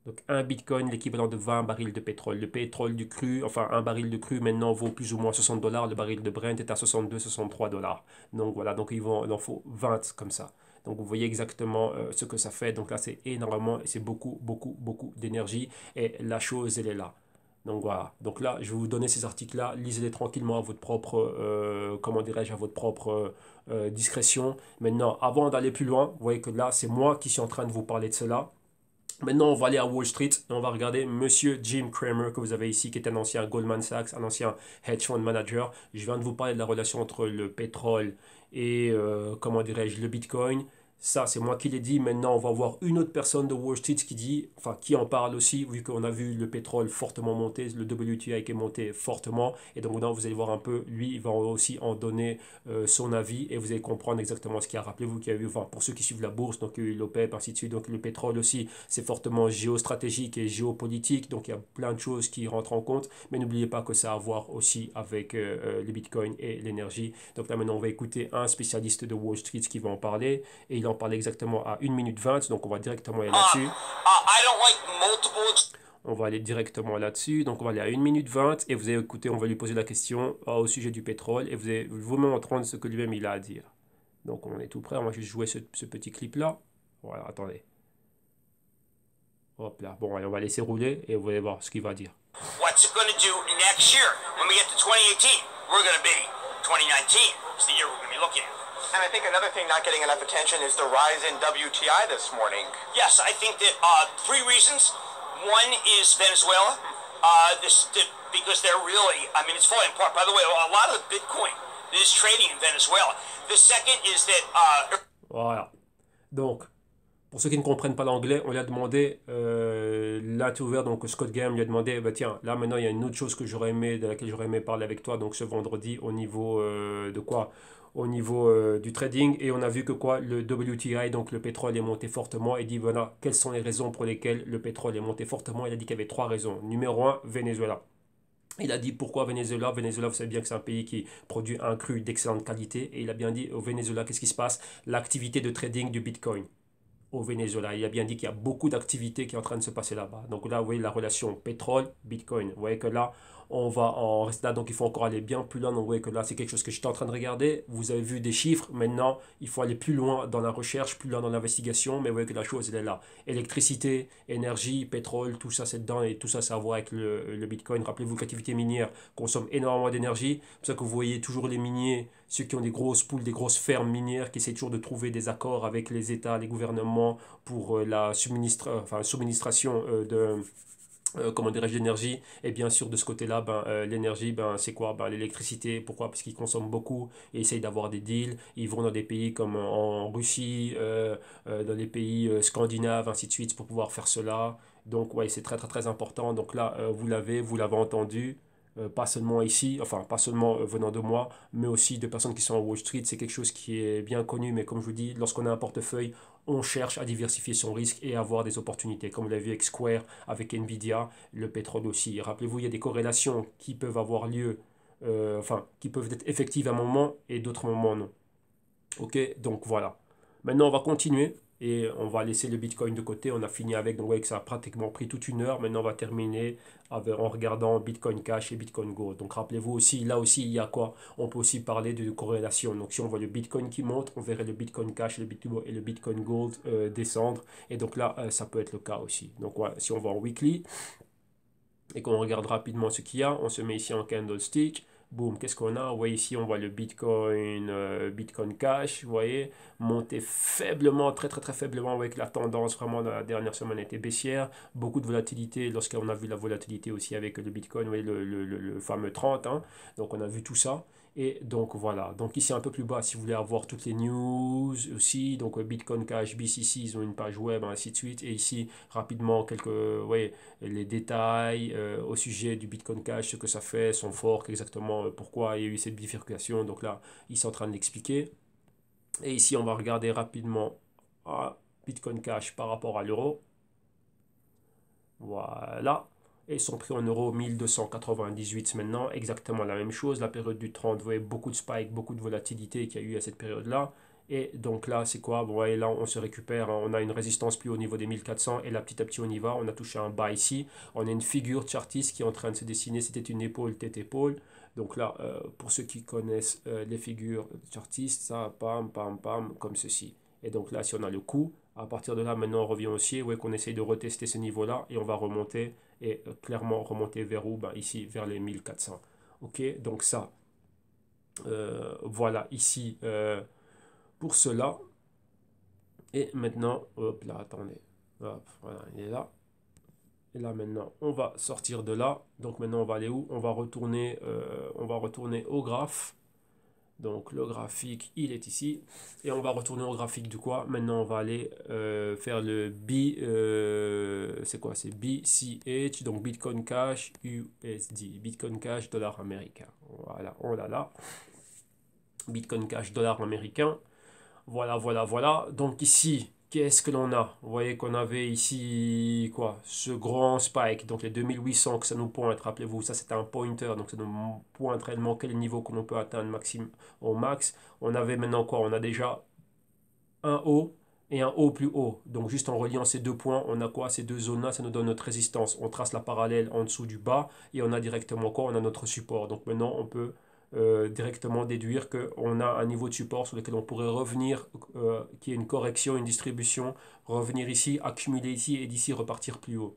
Speaker 1: Donc un Bitcoin, l'équivalent de 20 barils de pétrole. Le pétrole du cru, enfin un baril de cru maintenant vaut plus ou moins 60 $. Le baril de Brent est à 62-63 $. Donc voilà, donc il en faut 20 comme ça. Donc vous voyez exactement ce que ça fait. Donc là c'est énormément et c'est beaucoup d'énergie. Et la chose elle est là. Donc voilà. Donc là je vais vous donner ces articles-là. Lisez-les tranquillement à votre propre, comment dirais-je, à votre propre discrétion. Maintenant, avant d'aller plus loin, vous voyez que là c'est moi qui suis en train de vous parler de cela. Maintenant, on va aller à Wall Street et on va regarder Monsieur Jim Cramer que vous avez ici, qui est un ancien Goldman Sachs, un ancien hedge fund manager. Je viens de vous parler de la relation entre le pétrole et, comment dirais-je, le Bitcoin. Ça, c'est moi qui l'ai dit. Maintenant, on va voir une autre personne de Wall Street qui dit, enfin, qui en parle aussi, vu qu'on a vu le pétrole fortement monter, le WTI qui est monté fortement. Et donc, maintenant, vous allez voir un peu, lui, il va aussi en donner son avis et vous allez comprendre exactement ce qu'il y a. Rappelez-vous qu'il y a eu, enfin, pour ceux qui suivent la bourse, donc il y a eu l'OPEP, ainsi de suite. Donc, le pétrole aussi, c'est fortement géostratégique et géopolitique. Donc, il y a plein de choses qui rentrent en compte. Mais n'oubliez pas que ça a à voir aussi avec le Bitcoin et l'énergie. Donc, là, maintenant, on va écouter un spécialiste de Wall Street qui va en parler. Et il en parlait exactement à 1 minute 20, donc on va directement aller là-dessus. On va aller directement là-dessus, donc on va aller à 1 minute 20 et vous allez écouter, on va lui poser la question au sujet du pétrole et vous allez vous-même entendre ce que lui-même il a à dire. Donc on est tout prêt, on va juste jouer ce petit clip-là. Voilà, attendez. Hop là, bon allez, on va laisser rouler et vous allez voir ce qu'il va dire. What's it going to do next year? When we get to 2018, we're going to be 2019. It's the year we're going to be looking at.
Speaker 2: And I think another thing not getting enough attention is the rise in WTI this morning.
Speaker 3: Yes, I think that 3 reasons. One is Venezuela, because they're really, I mean, it's falling apart. By the way, a lot of the Bitcoin this trading in Venezuela. The second is that
Speaker 1: Voilà. Donc, pour ceux qui ne comprennent pas l'anglais, on lui a demandé, l'intervieweur, donc Scott Game lui a demandé, bah tiens, là maintenant il y a une autre chose que j'aurais aimé, de laquelle j'aurais aimé parler avec toi, donc ce vendredi au niveau de quoi? Au niveau du trading, et on a vu que quoi, le WTI, donc le pétrole est monté fortement, et dit voilà, quelles sont les raisons pour lesquelles le pétrole est monté fortement. Il a dit qu'il y avait trois raisons. Numéro un, Venezuela. Il a dit pourquoi Venezuela? Venezuela, vous savez bien que c'est un pays qui produit un cru d'excellente qualité. Et il a bien dit au Venezuela, qu'est-ce qui se passe? L'activité de trading du Bitcoin au Venezuela. Il a bien dit qu'il y a beaucoup d'activités qui est en train de se passer là-bas. Donc là, vous voyez la relation pétrole-Bitcoin. Vous voyez que là, on va en rester là. Donc il faut encore aller bien plus loin. Donc vous voyez que là, c'est quelque chose que j'étais en train de regarder. Vous avez vu des chiffres. Maintenant, il faut aller plus loin dans la recherche, plus loin dans l'investigation. Mais vous voyez que la chose, elle est là. Électricité, énergie, pétrole, tout ça, c'est dedans. Et tout ça, ça a à voir avec le Bitcoin. Rappelez-vous que l'activité minière consomme énormément d'énergie. C'est pour ça que vous voyez toujours les miniers, ceux qui ont des grosses poules, des grosses fermes minières, qui essaient toujours de trouver des accords avec les États, les gouvernements pour la subministration comment dirais-je, d'énergie. Et bien sûr, de ce côté-là, l'énergie, c'est quoi? L'électricité. Pourquoi? Parce qu'ils consomment beaucoup et essayent d'avoir des deals. Ils vont dans des pays comme en Russie, dans les pays scandinaves, ainsi de suite, pour pouvoir faire cela. Donc, ouais, c'est très, très, très important. Donc là, vous l'avez entendu. Pas seulement ici, enfin pas seulement venant de moi, mais aussi de personnes qui sont à Wall Street. C'est quelque chose qui est bien connu, mais comme je vous dis, lorsqu'on a un portefeuille, on cherche à diversifier son risque et à avoir des opportunités. Comme vous l'avez vu avec Square, avec Nvidia, le pétrole aussi. Rappelez-vous, il y a des corrélations qui peuvent avoir lieu, qui peuvent être effectives à un moment et d'autres moments non. Ok, donc voilà. Maintenant, on va continuer et on va laisser le Bitcoin de côté. On a fini avec, donc vous voyez que ça a pratiquement pris toute une heure. Maintenant, on va terminer en regardant Bitcoin Cash et Bitcoin Gold. Donc rappelez-vous aussi, là aussi, il y a quoi? On peut aussi parler de corrélation. Donc si on voit le Bitcoin qui monte, on verrait le Bitcoin Cash et le Bitcoin Gold descendre. Et donc là, ça peut être le cas aussi. Donc voilà, si on va en weekly et qu'on regarde rapidement ce qu'il y a, on se met ici en candlestick. Boum, qu'est-ce qu'on a? Vous voyez ici, on voit le Bitcoin, Bitcoin Cash, vous voyez, monter faiblement, très très très faiblement, avec la tendance vraiment dans la dernière semaine était baissière. Beaucoup de volatilité, lorsqu'on a vu la volatilité aussi avec le Bitcoin, vous voyez, le fameux 30, hein. Donc on a vu tout ça. Et donc voilà, donc ici un peu plus bas, si vous voulez avoir toutes les news aussi, donc Bitcoin Cash, BCC, ils ont une page web, ainsi de suite. Et ici, rapidement, ouais, les détails au sujet du Bitcoin Cash, ce que ça fait, son fork, exactement pourquoi il y a eu cette bifurcation. Donc là, ils sont en train de l'expliquer. Et ici, on va regarder rapidement Bitcoin Cash par rapport à l'euro. Voilà. Et son prix en euros, 1298 maintenant, exactement la même chose. La période du 30, vous voyez beaucoup de spike, beaucoup de volatilité qu'il y a eu à cette période-là. Et donc là, c'est quoi? Vous voyez, là, on se récupère, hein. On a une résistance plus au niveau des 1400 et là, petit à petit, on y va. On a touché un bas ici. On a une figure chartiste qui est en train de se dessiner. C'était une épaule, tête-épaule. Donc là, pour ceux qui connaissent les figures chartistes, ça, pam, pam, pam, comme ceci. Et donc là, si on a le coup, à partir de là, maintenant, on revient aussi. Vous voyez qu'on essaye de retester ce niveau-là et on va remonter et clairement remonter vers où? Ici, vers les 1400. Ok, donc ça, voilà ici pour cela. Et maintenant, hop là, attendez. Hop, voilà, il est là. Et là maintenant, on va sortir de là. Donc maintenant, on va aller où? On va retourner au graphe. Donc le graphique, il est ici. Et on va retourner au graphique de quoi? Maintenant, on va aller faire le c'est quoi? C'est BCH, donc Bitcoin Cash USD. Bitcoin Cash dollar américain. Voilà, on l'a là. Bitcoin Cash dollar américain. Voilà, voilà, voilà. Donc ici, qu'est-ce que l'on a? Vous voyez qu'on avait ici, quoi? Ce grand spike, donc les 2800 que ça nous pointe. Rappelez-vous, ça c'était un pointer, donc ça nous pointe réellement quel niveau que l'on peut atteindre au max. On avait maintenant quoi? On a déjà un haut et un haut plus haut. Donc juste en reliant ces deux points, on a quoi? Ces deux zones-là, ça nous donne notre résistance. On trace la parallèle en dessous du bas et on a directement quoi? On a notre support. Donc maintenant, on peut directement déduire qu'on a un niveau de support sur lequel on pourrait revenir, qui est une correction, une distribution, revenir ici, accumuler ici et d'ici repartir plus haut.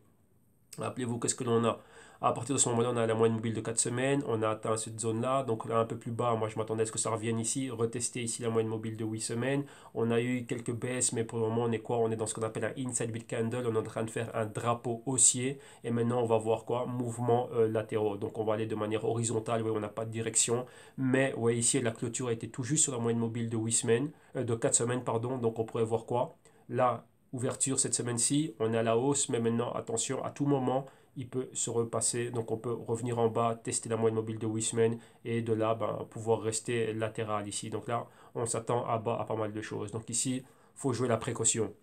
Speaker 1: Rappelez-vous, qu'est-ce que l'on a? À partir de ce moment-là, on a la moyenne mobile de 4 semaines, on a atteint cette zone-là, donc là un peu plus bas, moi je m'attendais à ce que ça revienne ici, retester ici la moyenne mobile de 8 semaines. On a eu quelques baisses, mais pour le moment on est quoi? On est dans ce qu'on appelle un inside bit candle, on est en train de faire un drapeau haussier, et maintenant on va voir quoi? Mouvements latéraux, donc on va aller de manière horizontale, ouais, on n'a pas de direction, mais ouais, ici la clôture a été tout juste sur la moyenne mobile de 8 semaines, de 4 semaines, pardon, donc on pourrait voir quoi? Là, ouverture cette semaine-ci, on est à la hausse, mais maintenant attention, à tout moment, il peut se repasser. Donc on peut revenir en bas, tester la moyenne mobile de 8 semaines et de là, ben, pouvoir rester latéral ici. Donc là, on s'attend à bas à pas mal de choses. Donc ici, il faut jouer la précaution.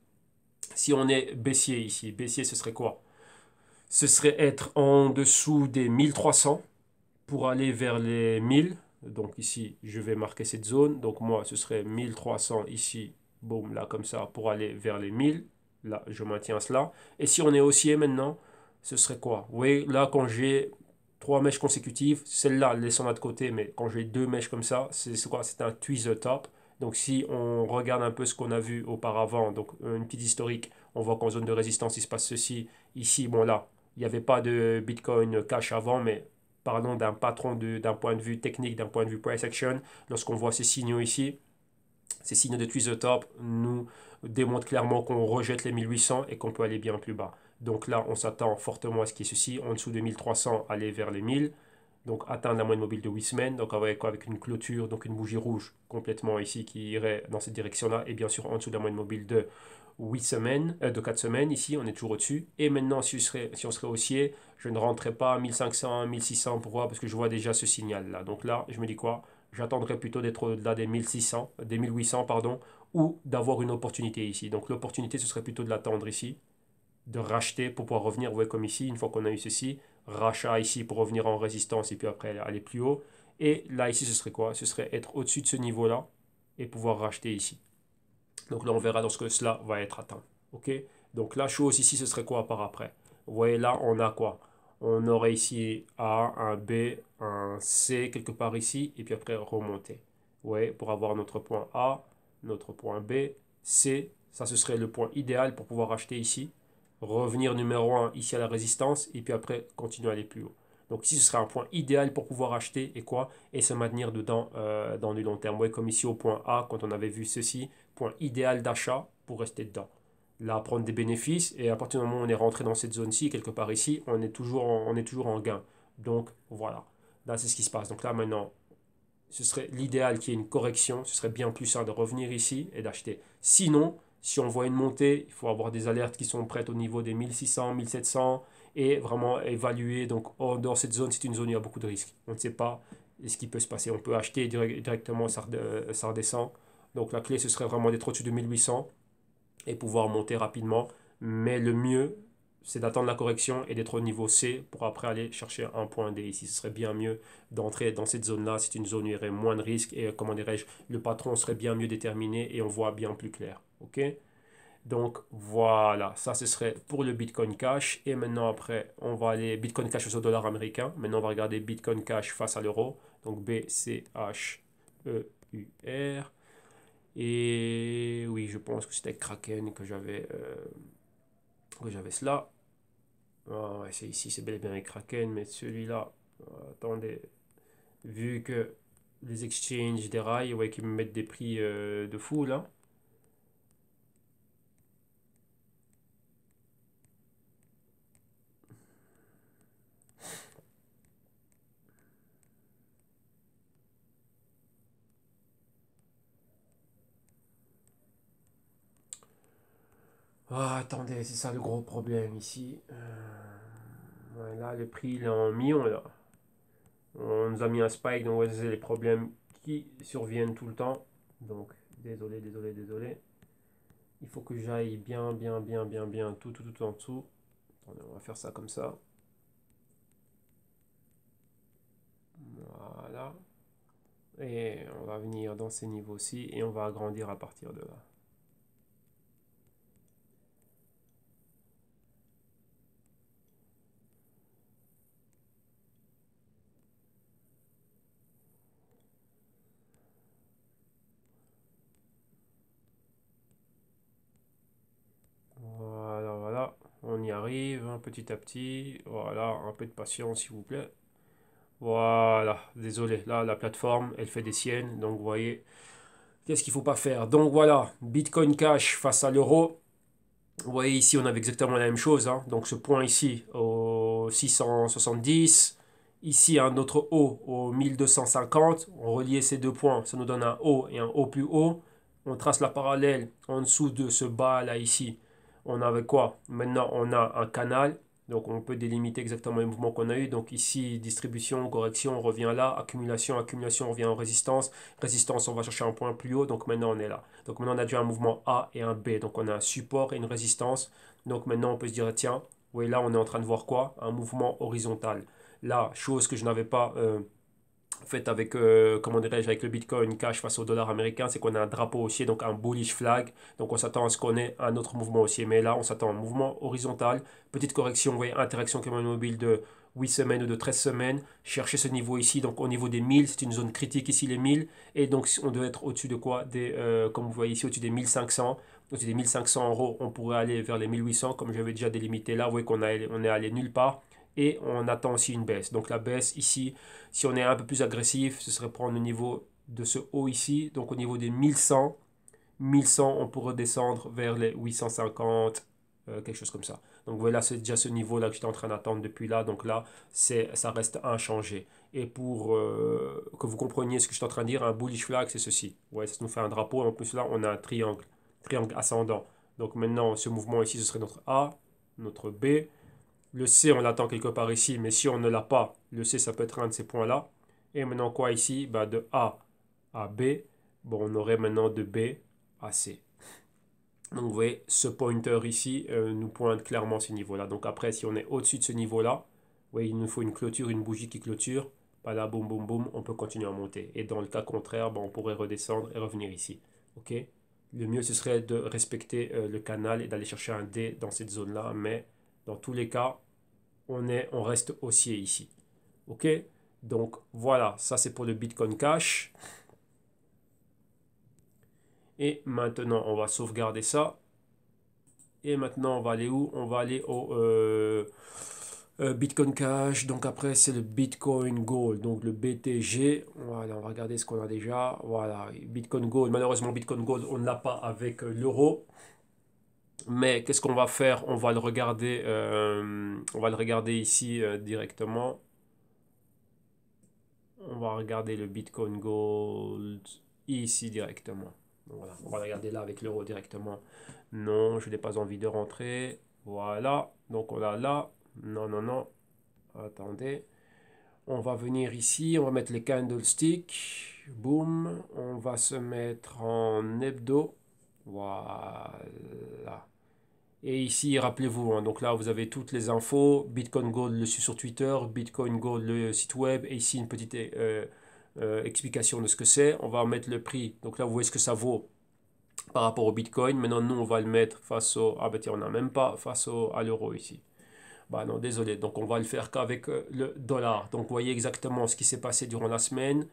Speaker 1: Si on est baissier ici, baissier ce serait quoi? Ce serait être en dessous des 1300 pour aller vers les 1000. Donc ici, je vais marquer cette zone. Donc moi, ce serait 1300 ici, boum, là comme ça, pour aller vers les 1000. Là, je maintiens cela. Et si on est haussier maintenant, ce serait quoi? Oui, là, quand j'ai trois mèches consécutives, celle-là, laissons-la de côté, mais quand j'ai deux mèches comme ça, c'est quoi? C'est un tweezer top. Donc si on regarde un peu ce qu'on a vu auparavant, donc une petite historique, on voit qu'en zone de résistance, il se passe ceci. Ici, bon là, il n'y avait pas de Bitcoin Cash avant, mais parlons d'un patron d'un point de vue technique, d'un point de vue price action, lorsqu'on voit ces signaux ici, ces signaux de tweezer top nous démontrent clairement qu'on rejette les 1800 et qu'on peut aller bien plus bas. Donc là, on s'attend fortement à ce qu'il y ait ceci, en dessous de 1300, aller vers les 1000. Donc atteindre la moyenne mobile de 8 semaines, donc avec une clôture, donc une bougie rouge complètement ici qui irait dans cette direction-là, et bien sûr en dessous de la moyenne mobile de 8 semaines, de 4 semaines, ici on est toujours au-dessus. Et maintenant si on serait haussier, je ne rentrerai pas à 1500, 1600 pour voir, parce que je vois déjà ce signal-là. Donc là, je me dis quoi? J'attendrai plutôt d'être au-delà des 1600, des 1800, pardon, ou d'avoir une opportunité ici. Donc l'opportunité, ce serait plutôt de l'attendre ici, de racheter pour pouvoir revenir, vous voyez comme ici, une fois qu'on a eu ceci, rachat ici pour revenir en résistance et puis après aller plus haut. Et là, ici, ce serait quoi? Ce serait être au-dessus de ce niveau-là et pouvoir racheter ici. Donc là, on verra lorsque cela va être atteint. Ok? Donc la chose ici, ce serait quoi par après? Vous voyez là, on a quoi? On aurait ici A, un B, un C quelque part ici, et puis après remonter. Vous voyez, pour avoir notre point A, notre point B, C, ça ce serait le point idéal pour pouvoir acheter ici. Revenir numéro 1 ici à la résistance, et puis après continuer à aller plus haut. Donc ici, ce serait un point idéal pour pouvoir acheter et quoi? Et se maintenir dedans dans du long terme. Vous voyez, comme ici au point A, quand on avait vu ceci, point idéal d'achat pour rester dedans. Là, prendre des bénéfices, et à partir du moment où on est rentré dans cette zone-ci, quelque part ici, on est toujours en gain. Donc voilà, là c'est ce qui se passe. Donc là maintenant, ce serait l'idéal qu'il y ait une correction, ce serait bien plus simple de revenir ici et d'acheter. Sinon, si on voit une montée, il faut avoir des alertes qui sont prêtes au niveau des 1600, 1700 et vraiment évaluer. Donc dans cette zone, c'est une zone où il y a beaucoup de risques. On ne sait pas ce qui peut se passer. On peut acheter directement, ça redescend. Donc la clé, ce serait vraiment d'être au-dessus de 1800 et pouvoir monter rapidement. Mais le mieux, c'est d'attendre la correction et d'être au niveau C pour après aller chercher un point D. Ici, ce serait bien mieux d'entrer dans cette zone-là. C'est une zone où il y aurait moins de risques et, comment dirais-je, le patron serait bien mieux déterminé et on voit bien plus clair. OK? Donc voilà, ça ce serait pour le Bitcoin Cash. Et maintenant après, on va aller Bitcoin Cash face au dollar américain. Maintenant, on va regarder Bitcoin Cash face à l'euro. Donc BCHEUR. Et oui, je pense que c'était Kraken que j'avais cela. Ah ouais, c'est ici, c'est bel et bien avec Kraken, mais celui-là, attendez, vu que les exchanges déraillent, ouais, qu'ils me mettent des prix de fou là. Ah, attendez, c'est ça le gros problème ici. Ouais, là, le prix il est en millions là. On nous a mis un spike, donc ouais, c'est les problèmes qui surviennent tout le temps. Donc, désolé, désolé, désolé. Il faut que j'aille bien, bien, bien, bien, bien, tout en dessous. Attendez, on va faire ça comme ça. Voilà. Et on va venir dans ces niveaux-ci et on va agrandir à partir de là. Voilà, voilà. On y arrive. arrive, hein, petit à petit. Voilà, un peu de patience, s'il vous plaît. Voilà, désolé, là, la plateforme, elle fait des siennes. Donc, vous voyez, qu'est-ce qu'il ne faut pas faire? Donc, voilà, Bitcoin Cash face à l'euro. Vous voyez, ici, on avait exactement la même chose, hein. Donc, ce point ici, au 670. Ici, un autre haut au 1250. On reliait ces deux points, ça nous donne un haut et un haut plus haut. On trace la parallèle en dessous de ce bas là ici. On avait quoi? Maintenant, on a un canal. Donc, on peut délimiter exactement les mouvements qu'on a eu. Donc, ici, distribution, correction, on revient là. Accumulation, accumulation, on revient en résistance. Résistance, on va chercher un point plus haut. Donc, maintenant, on est là. Donc, maintenant, on a déjà un mouvement A et un B. Donc, on a un support et une résistance. Donc, maintenant, on peut se dire, tiens, oui, là, on est en train de voir quoi? Un mouvement horizontal. Là, chose que je n'avais pas fait avec, comment dirais-je, avec le Bitcoin Cash face au dollar américain, c'est qu'on a un drapeau haussier, donc un bullish flag. Donc on s'attend à ce qu'on ait un autre mouvement haussier. Mais là, on s'attend à un mouvement horizontal. Petite correction, vous voyez, interaction avec mobile de 8 semaines ou de 13 semaines. Cherchez ce niveau ici, donc au niveau des 1000, c'est une zone critique ici, les 1000. Et donc on doit être au-dessus de quoi comme vous voyez ici, au-dessus des 1500. Au-dessus des 1500 euros, on pourrait aller vers les 1800, comme j'avais déjà délimité là. Vous voyez on est allé nulle part. Et on attend aussi une baisse. Donc la baisse ici, si on est un peu plus agressif, ce serait prendre le niveau de ce haut ici. Donc au niveau des 1100, 1100, on pourrait descendre vers les 850, quelque chose comme ça. Donc voilà, c'est déjà ce niveau-là que j'étais en train d'attendre depuis là. Donc là, ça reste inchangé. Et pour que vous compreniez ce que je suis en train de dire, un bullish flag, c'est ceci. Ouais, ça nous fait un drapeau. En plus là, on a un triangle ascendant. Donc maintenant, ce mouvement ici, ce serait notre A, notre B. Le C, on l'attend quelque part ici, mais si on ne l'a pas, le C, ça peut être un de ces points-là. Et maintenant, quoi ici? Bah, de A à B, bon, on aurait maintenant de B à C. Donc, vous voyez, ce pointer ici nous pointe clairement ce niveau-là. Donc, après, si on est au-dessus de ce niveau-là, vous voyez, il nous faut une clôture, une bougie qui clôture. Bah là, boum, boum, boum, on peut continuer à monter. Et dans le cas contraire, bah, on pourrait redescendre et revenir ici. OK? Le mieux, ce serait de respecter le canal et d'aller chercher un D dans cette zone-là. Mais dans tous les cas, on reste haussier ici. OK? Donc voilà, ça c'est pour le Bitcoin Cash. Et maintenant, on va sauvegarder ça. Et maintenant, on va aller où? On va aller au Bitcoin Cash. Donc après, c'est le Bitcoin Gold. Donc le BTG. Voilà, on va regarder ce qu'on a déjà. Voilà, Bitcoin Gold. Malheureusement, Bitcoin Gold, on ne l'a pas avec l'euro. Mais qu'est-ce qu'on va faire? On va le regarder ici directement. On va regarder le Bitcoin Gold ici directement. Donc voilà, on va regarder là avec l'euro directement. Non, je n'ai pas envie de rentrer. Voilà, donc on a là. Non, non, non. Attendez. On va venir ici, on va mettre les candlesticks. Boum. On va se mettre en hebdo. Voilà. Et ici, rappelez-vous, hein, donc là, vous avez toutes les infos. Bitcoin Gold, le sur Twitter. Bitcoin Gold, le site web. Et ici, une petite explication de ce que c'est. On va mettre le prix. Donc là, vous voyez ce que ça vaut par rapport au Bitcoin. Maintenant, nous, on va le mettre face au... Ah ben tiens, on n'a même pas face à l'euro ici. Bah non, désolé. Donc, on va le faire qu'avec le dollar. Donc, vous voyez exactement ce qui s'est passé durant la semaine.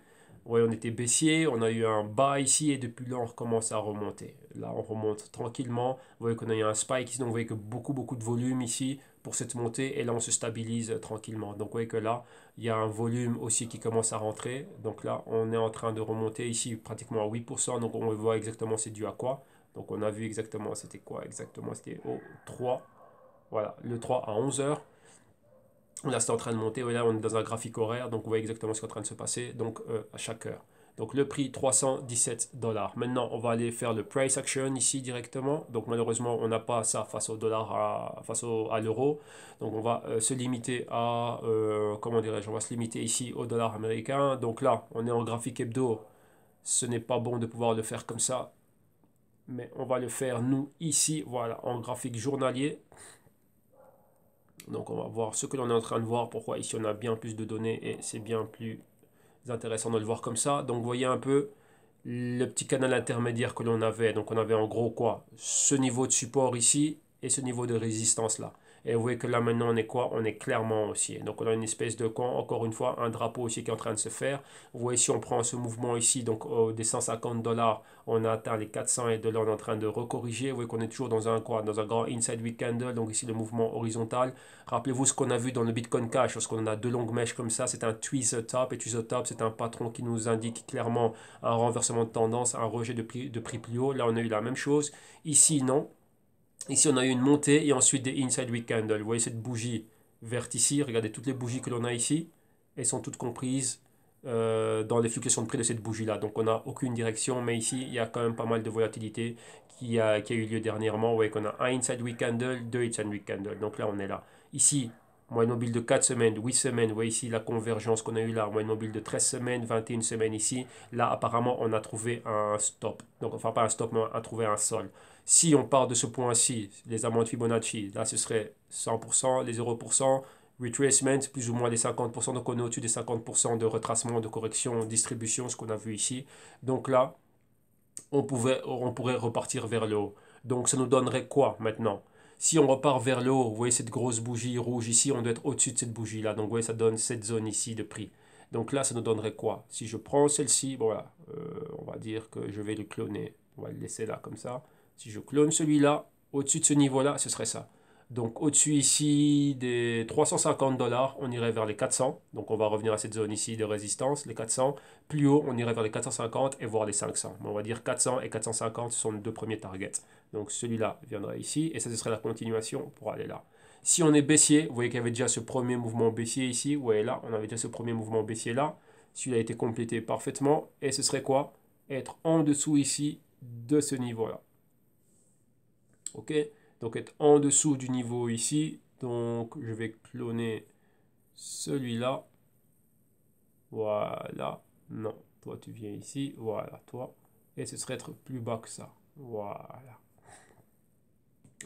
Speaker 1: Oui, on était baissier, on a eu un bas ici et depuis là on recommence à remonter. Là on remonte tranquillement. Vous voyez qu'on a eu un spike ici, donc vous voyez que beaucoup de volume ici pour cette montée et là on se stabilise tranquillement. Donc vous voyez que là il y a un volume aussi qui commence à rentrer. Donc là on est en train de remonter ici pratiquement à 8%. Donc on voit exactement c'est dû à quoi. Donc on a vu exactement c'était quoi exactement. C'était au 3. Voilà, le 3 à 11 heures. Là, c'est en train de monter. Là, on est dans un graphique horaire. Donc, vous voyez exactement ce qui est en train de se passer. Donc, à chaque heure. Donc, le prix, 317 dollars. Maintenant, on va aller faire le price action ici directement. Donc, malheureusement, on n'a pas ça face au dollar, à l'euro. Donc, on va se limiter à, comment dirais-je, on va se limiter ici au dollar américain. Donc, là, on est en graphique hebdo. Ce n'est pas bon de pouvoir le faire comme ça. Mais on va le faire, nous, ici, voilà, en graphique journalier. Donc on va voir ce que l'on est en train de voir, pourquoi ici on a bien plus de données et c'est bien plus intéressant de le voir comme ça. Donc vous voyez un peu le petit canal intermédiaire que l'on avait. Donc on avait en gros quoi? Ce niveau de support ici et ce niveau de résistance là. Et vous voyez que là maintenant on est quoi? On est clairement haussier. Donc on a une espèce de quoi? Encore une fois, un drapeau aussi qui est en train de se faire. Vous voyez si on prend ce mouvement ici, donc des 150 $, on a atteint les 400 et de là on est en train de recorriger. Vous voyez qu'on est toujours dans un quoi? Dans un grand inside week candle. Donc ici le mouvement horizontal. Rappelez-vous ce qu'on a vu dans le Bitcoin Cash. Lorsqu'on a deux longues mèches comme ça, c'est un tweezer top. Et tweezer top, c'est un patron qui nous indique clairement un renversement de tendance, un rejet de prix plus haut. Là on a eu la même chose. Ici non. Ici, on a eu une montée et ensuite des inside week candles. Vous voyez cette bougie verte ici. Regardez toutes les bougies que l'on a ici. Elles sont toutes comprises dans les fluctuations de prix de cette bougie-là. Donc, on n'a aucune direction. Mais ici, il y a quand même pas mal de volatilité qui a eu lieu dernièrement. Vous voyez qu'on a un inside week candle, deux inside week candles. Donc là, on est là. Ici, moyenne mobile de 4 semaines, 8 semaines. Vous voyez ici la convergence qu'on a eu là. Moyenne mobile de 13 semaines, 21 semaines ici. Là, apparemment, on a trouvé un stop. Donc, enfin, pas un stop, mais on a trouvé un sol. Si on part de ce point-ci, les amounts de Fibonacci, là ce serait 100%, les 0%, retracement, plus ou moins les 50%, donc on est au-dessus des 50% de retracement, de correction, distribution, ce qu'on a vu ici. Donc là, on pourrait repartir vers le haut. Donc ça nous donnerait quoi maintenant? Si on repart vers le haut, vous voyez cette grosse bougie rouge ici, on doit être au-dessus de cette bougie-là. Donc vous voyez, ça donne cette zone ici de prix. Donc là, ça nous donnerait quoi? Si je prends celle-ci, bon, voilà, on va dire que je vais le cloner. On va le laisser là comme ça. Si je clone celui-là, au-dessus de ce niveau-là, ce serait ça. Donc au-dessus ici des 350 $, on irait vers les 400. Donc on va revenir à cette zone ici de résistance, les 400. Plus haut, on irait vers les 450 et voire les 500. Mais on va dire 400 et 450, ce sont les deux premiers targets. Donc celui-là viendrait ici et ça, ce serait la continuation pour aller là. Si on est baissier, vous voyez qu'il y avait déjà ce premier mouvement baissier ici. Vous voyez là, on avait déjà ce premier mouvement baissier là. Celui-là a été complété parfaitement. Et ce serait quoi? Être en dessous ici de ce niveau-là. Ok, donc être en dessous du niveau ici. Donc je vais cloner celui-là. Voilà. Non, toi tu viens ici. Voilà, toi. Et ce serait être plus bas que ça. Voilà.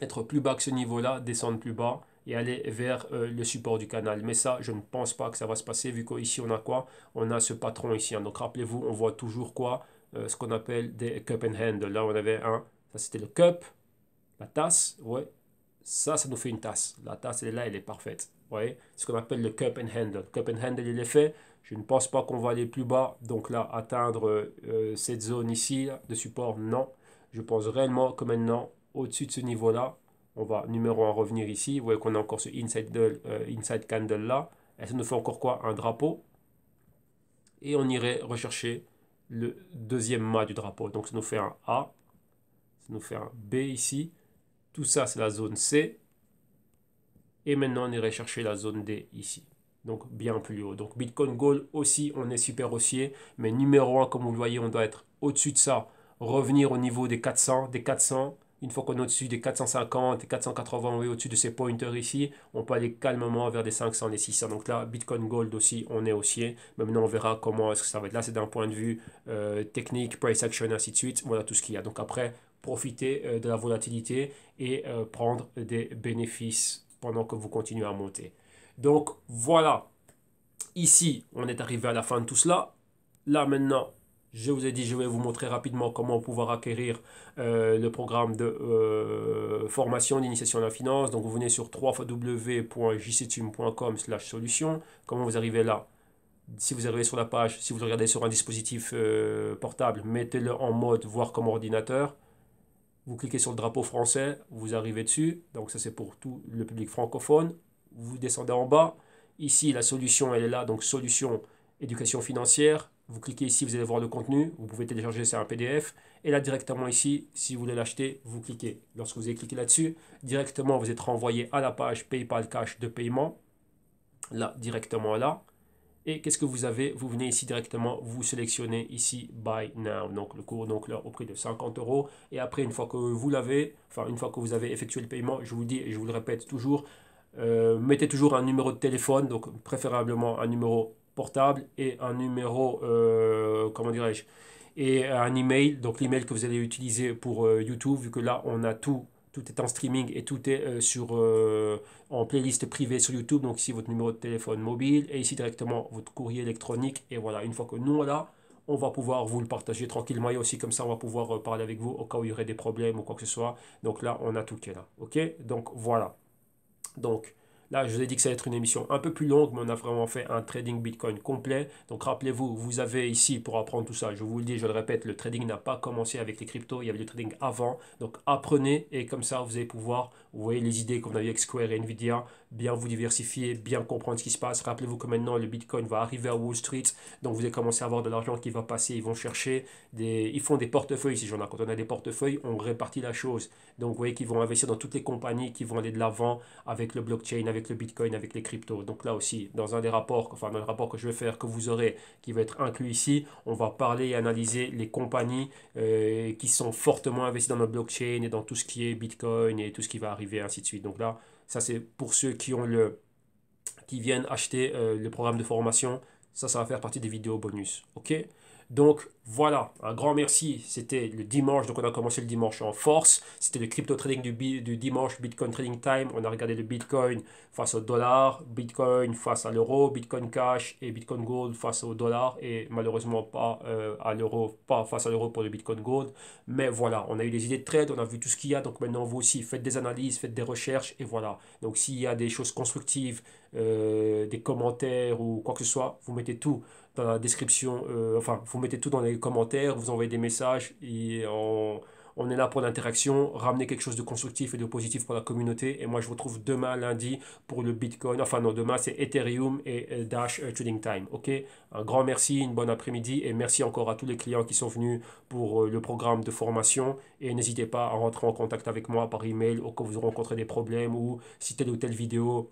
Speaker 1: Être plus bas que ce niveau-là, descendre plus bas et aller vers le support du canal. Mais ça, je ne pense pas que ça va se passer vu qu'ici on a quoi? On a ce patron ici. Hein. Donc rappelez-vous, on voit toujours quoi? Ce qu'on appelle des cup and handle. Là, on avait un. Ça, c'était le cup. La tasse, ouais, ça nous fait une tasse. La tasse, elle est là, elle est parfaite. Vous voyez, ce qu'on appelle le cup and handle. Cup and handle, il est fait. Je ne pense pas qu'on va aller plus bas. Donc là, atteindre cette zone ici là, de support, non. Je pense réellement que maintenant, au-dessus de ce niveau-là, on va numéro 1 revenir ici. Vous voyez qu'on a encore ce inside candle là. Et ça nous fait encore quoi? Un drapeau. Et on irait rechercher le deuxième mât du drapeau. Donc ça nous fait un A. Ça nous fait un B ici. Tout ça, c'est la zone C. Et maintenant, on irait chercher la zone D ici. Donc, bien plus haut. Donc, Bitcoin Gold aussi, on est super haussier. Mais numéro 1, comme vous le voyez, on doit être au-dessus de ça. Revenir au niveau des 400. Des 400. Une fois qu'on est au-dessus des 450, des 480, oui, au-dessus de ces pointers ici, on peut aller calmement vers des 500, des 600. Donc là, Bitcoin Gold aussi, on est haussier. Mais maintenant, on verra comment est-ce que ça va être. Là, c'est d'un point de vue technique, price action, ainsi de suite. Voilà tout ce qu'il y a. Donc après, profiter de la volatilité et prendre des bénéfices pendant que vous continuez à monter. Donc voilà, ici on est arrivé à la fin de tout cela. Là maintenant, je vous ai dit, je vais vous montrer rapidement comment pouvoir acquérir le programme de formation d'initiation à la finance. Donc vous venez sur www.jctum.com/solution. Comment vous arrivez là? Si vous arrivez sur la page, si vous regardez sur un dispositif portable, mettez-le en mode voir comme ordinateur. Vous cliquez sur le drapeau français, vous arrivez dessus. Donc ça c'est pour tout le public francophone. Vous descendez en bas. Ici la solution elle est là. Donc solution éducation financière. Vous cliquez ici, vous allez voir le contenu. Vous pouvez télécharger, c'est un PDF. Et là directement ici, si vous voulez l'acheter, vous cliquez. Lorsque vous avez cliqué là-dessus, directement vous êtes renvoyé à la page PayPal Cash de paiement. Là, directement là. Et qu'est-ce que vous avez? Vous venez ici directement, vous sélectionnez ici Buy Now, donc le cours donc là, au prix de 50 €. Et après, une fois que vous l'avez, enfin une fois que vous avez effectué le paiement, je vous le dis et je vous le répète toujours, mettez toujours un numéro de téléphone, donc préférablement un numéro portable et un numéro, comment dirais-je, et un email, donc l'email que vous allez utiliser pour YouTube, vu que là on a tout est en streaming et tout est en playlist privée sur YouTube. Donc ici votre numéro de téléphone mobile et ici directement votre courrier électronique. Et voilà, une fois que nous on l'a, on va pouvoir vous le partager tranquillement et aussi comme ça on va pouvoir parler avec vous au cas où il y aurait des problèmes ou quoi que ce soit. Donc là on a tout qui est là. Ok, donc voilà. Donc là, je vous ai dit que ça va être une émission un peu plus longue, mais on a vraiment fait un trading Bitcoin complet. Donc rappelez-vous, vous avez ici pour apprendre tout ça, je vous le dis, je le répète, le trading n'a pas commencé avec les cryptos, il y avait du trading avant. Donc apprenez et comme ça, vous allez pouvoir, vous voyez les idées qu'on a eu avec Square et Nvidia, bien vous diversifier, bien comprendre ce qui se passe. Rappelez-vous que maintenant, le Bitcoin va arriver à Wall Street, donc vous allez commencer à avoir de l'argent qui va passer, ils vont chercher, ils font des portefeuilles, si j'en ai. Quand on a des portefeuilles, on répartit la chose. Donc vous voyez qu'ils vont investir dans toutes les compagnies qui vont aller de l'avant avec le blockchain, avec le Bitcoin, avec les cryptos. Donc là aussi, dans un des rapports, enfin dans le rapport que je vais faire, que vous aurez, qui va être inclus ici, on va parler et analyser les compagnies qui sont fortement investies dans le blockchain et dans tout ce qui est Bitcoin et tout ce qui va arriver, ainsi de suite. Donc là, ça c'est pour ceux qui viennent acheter le programme de formation. Ça va faire partie des vidéos bonus. OK? Donc voilà, un grand merci. C'était le dimanche, donc on a commencé le dimanche en force. C'était le crypto trading du dimanche, Bitcoin Trading Time. On a regardé le Bitcoin face au dollar, Bitcoin face à l'euro, Bitcoin Cash et Bitcoin Gold face au dollar. Et malheureusement pas à l'euro, pas face à l'euro pour le Bitcoin Gold. Mais voilà, on a eu des idées de trade, on a vu tout ce qu'il y a. Donc maintenant vous aussi, faites des analyses, faites des recherches et voilà. Donc s'il y a des choses constructives, des commentaires ou quoi que ce soit, vous mettez tout dans la description, enfin, vous mettez tout dans les commentaires, vous envoyez des messages et on est là pour l'interaction, ramener quelque chose de constructif et de positif pour la communauté. Et moi, je vous retrouve demain, lundi, pour le Bitcoin. Enfin, non, demain, c'est Ethereum et Dash Trading Time. OK? Un grand merci, une bonne après-midi et merci encore à tous les clients qui sont venus pour le programme de formation. Et n'hésitez pas à rentrer en contact avec moi par email au cas où vous rencontrez des problèmes ou si telle ou telle vidéo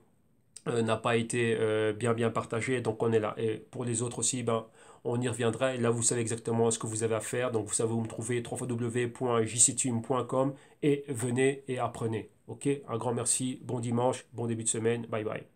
Speaker 1: n'a pas été bien partagé, donc on est là. Et pour les autres aussi, ben, on y reviendra. Et là, vous savez exactement ce que vous avez à faire. Donc, vous savez où me trouver, www.jctune.com et venez et apprenez. OK? Un grand merci, bon dimanche, bon début de semaine. Bye bye.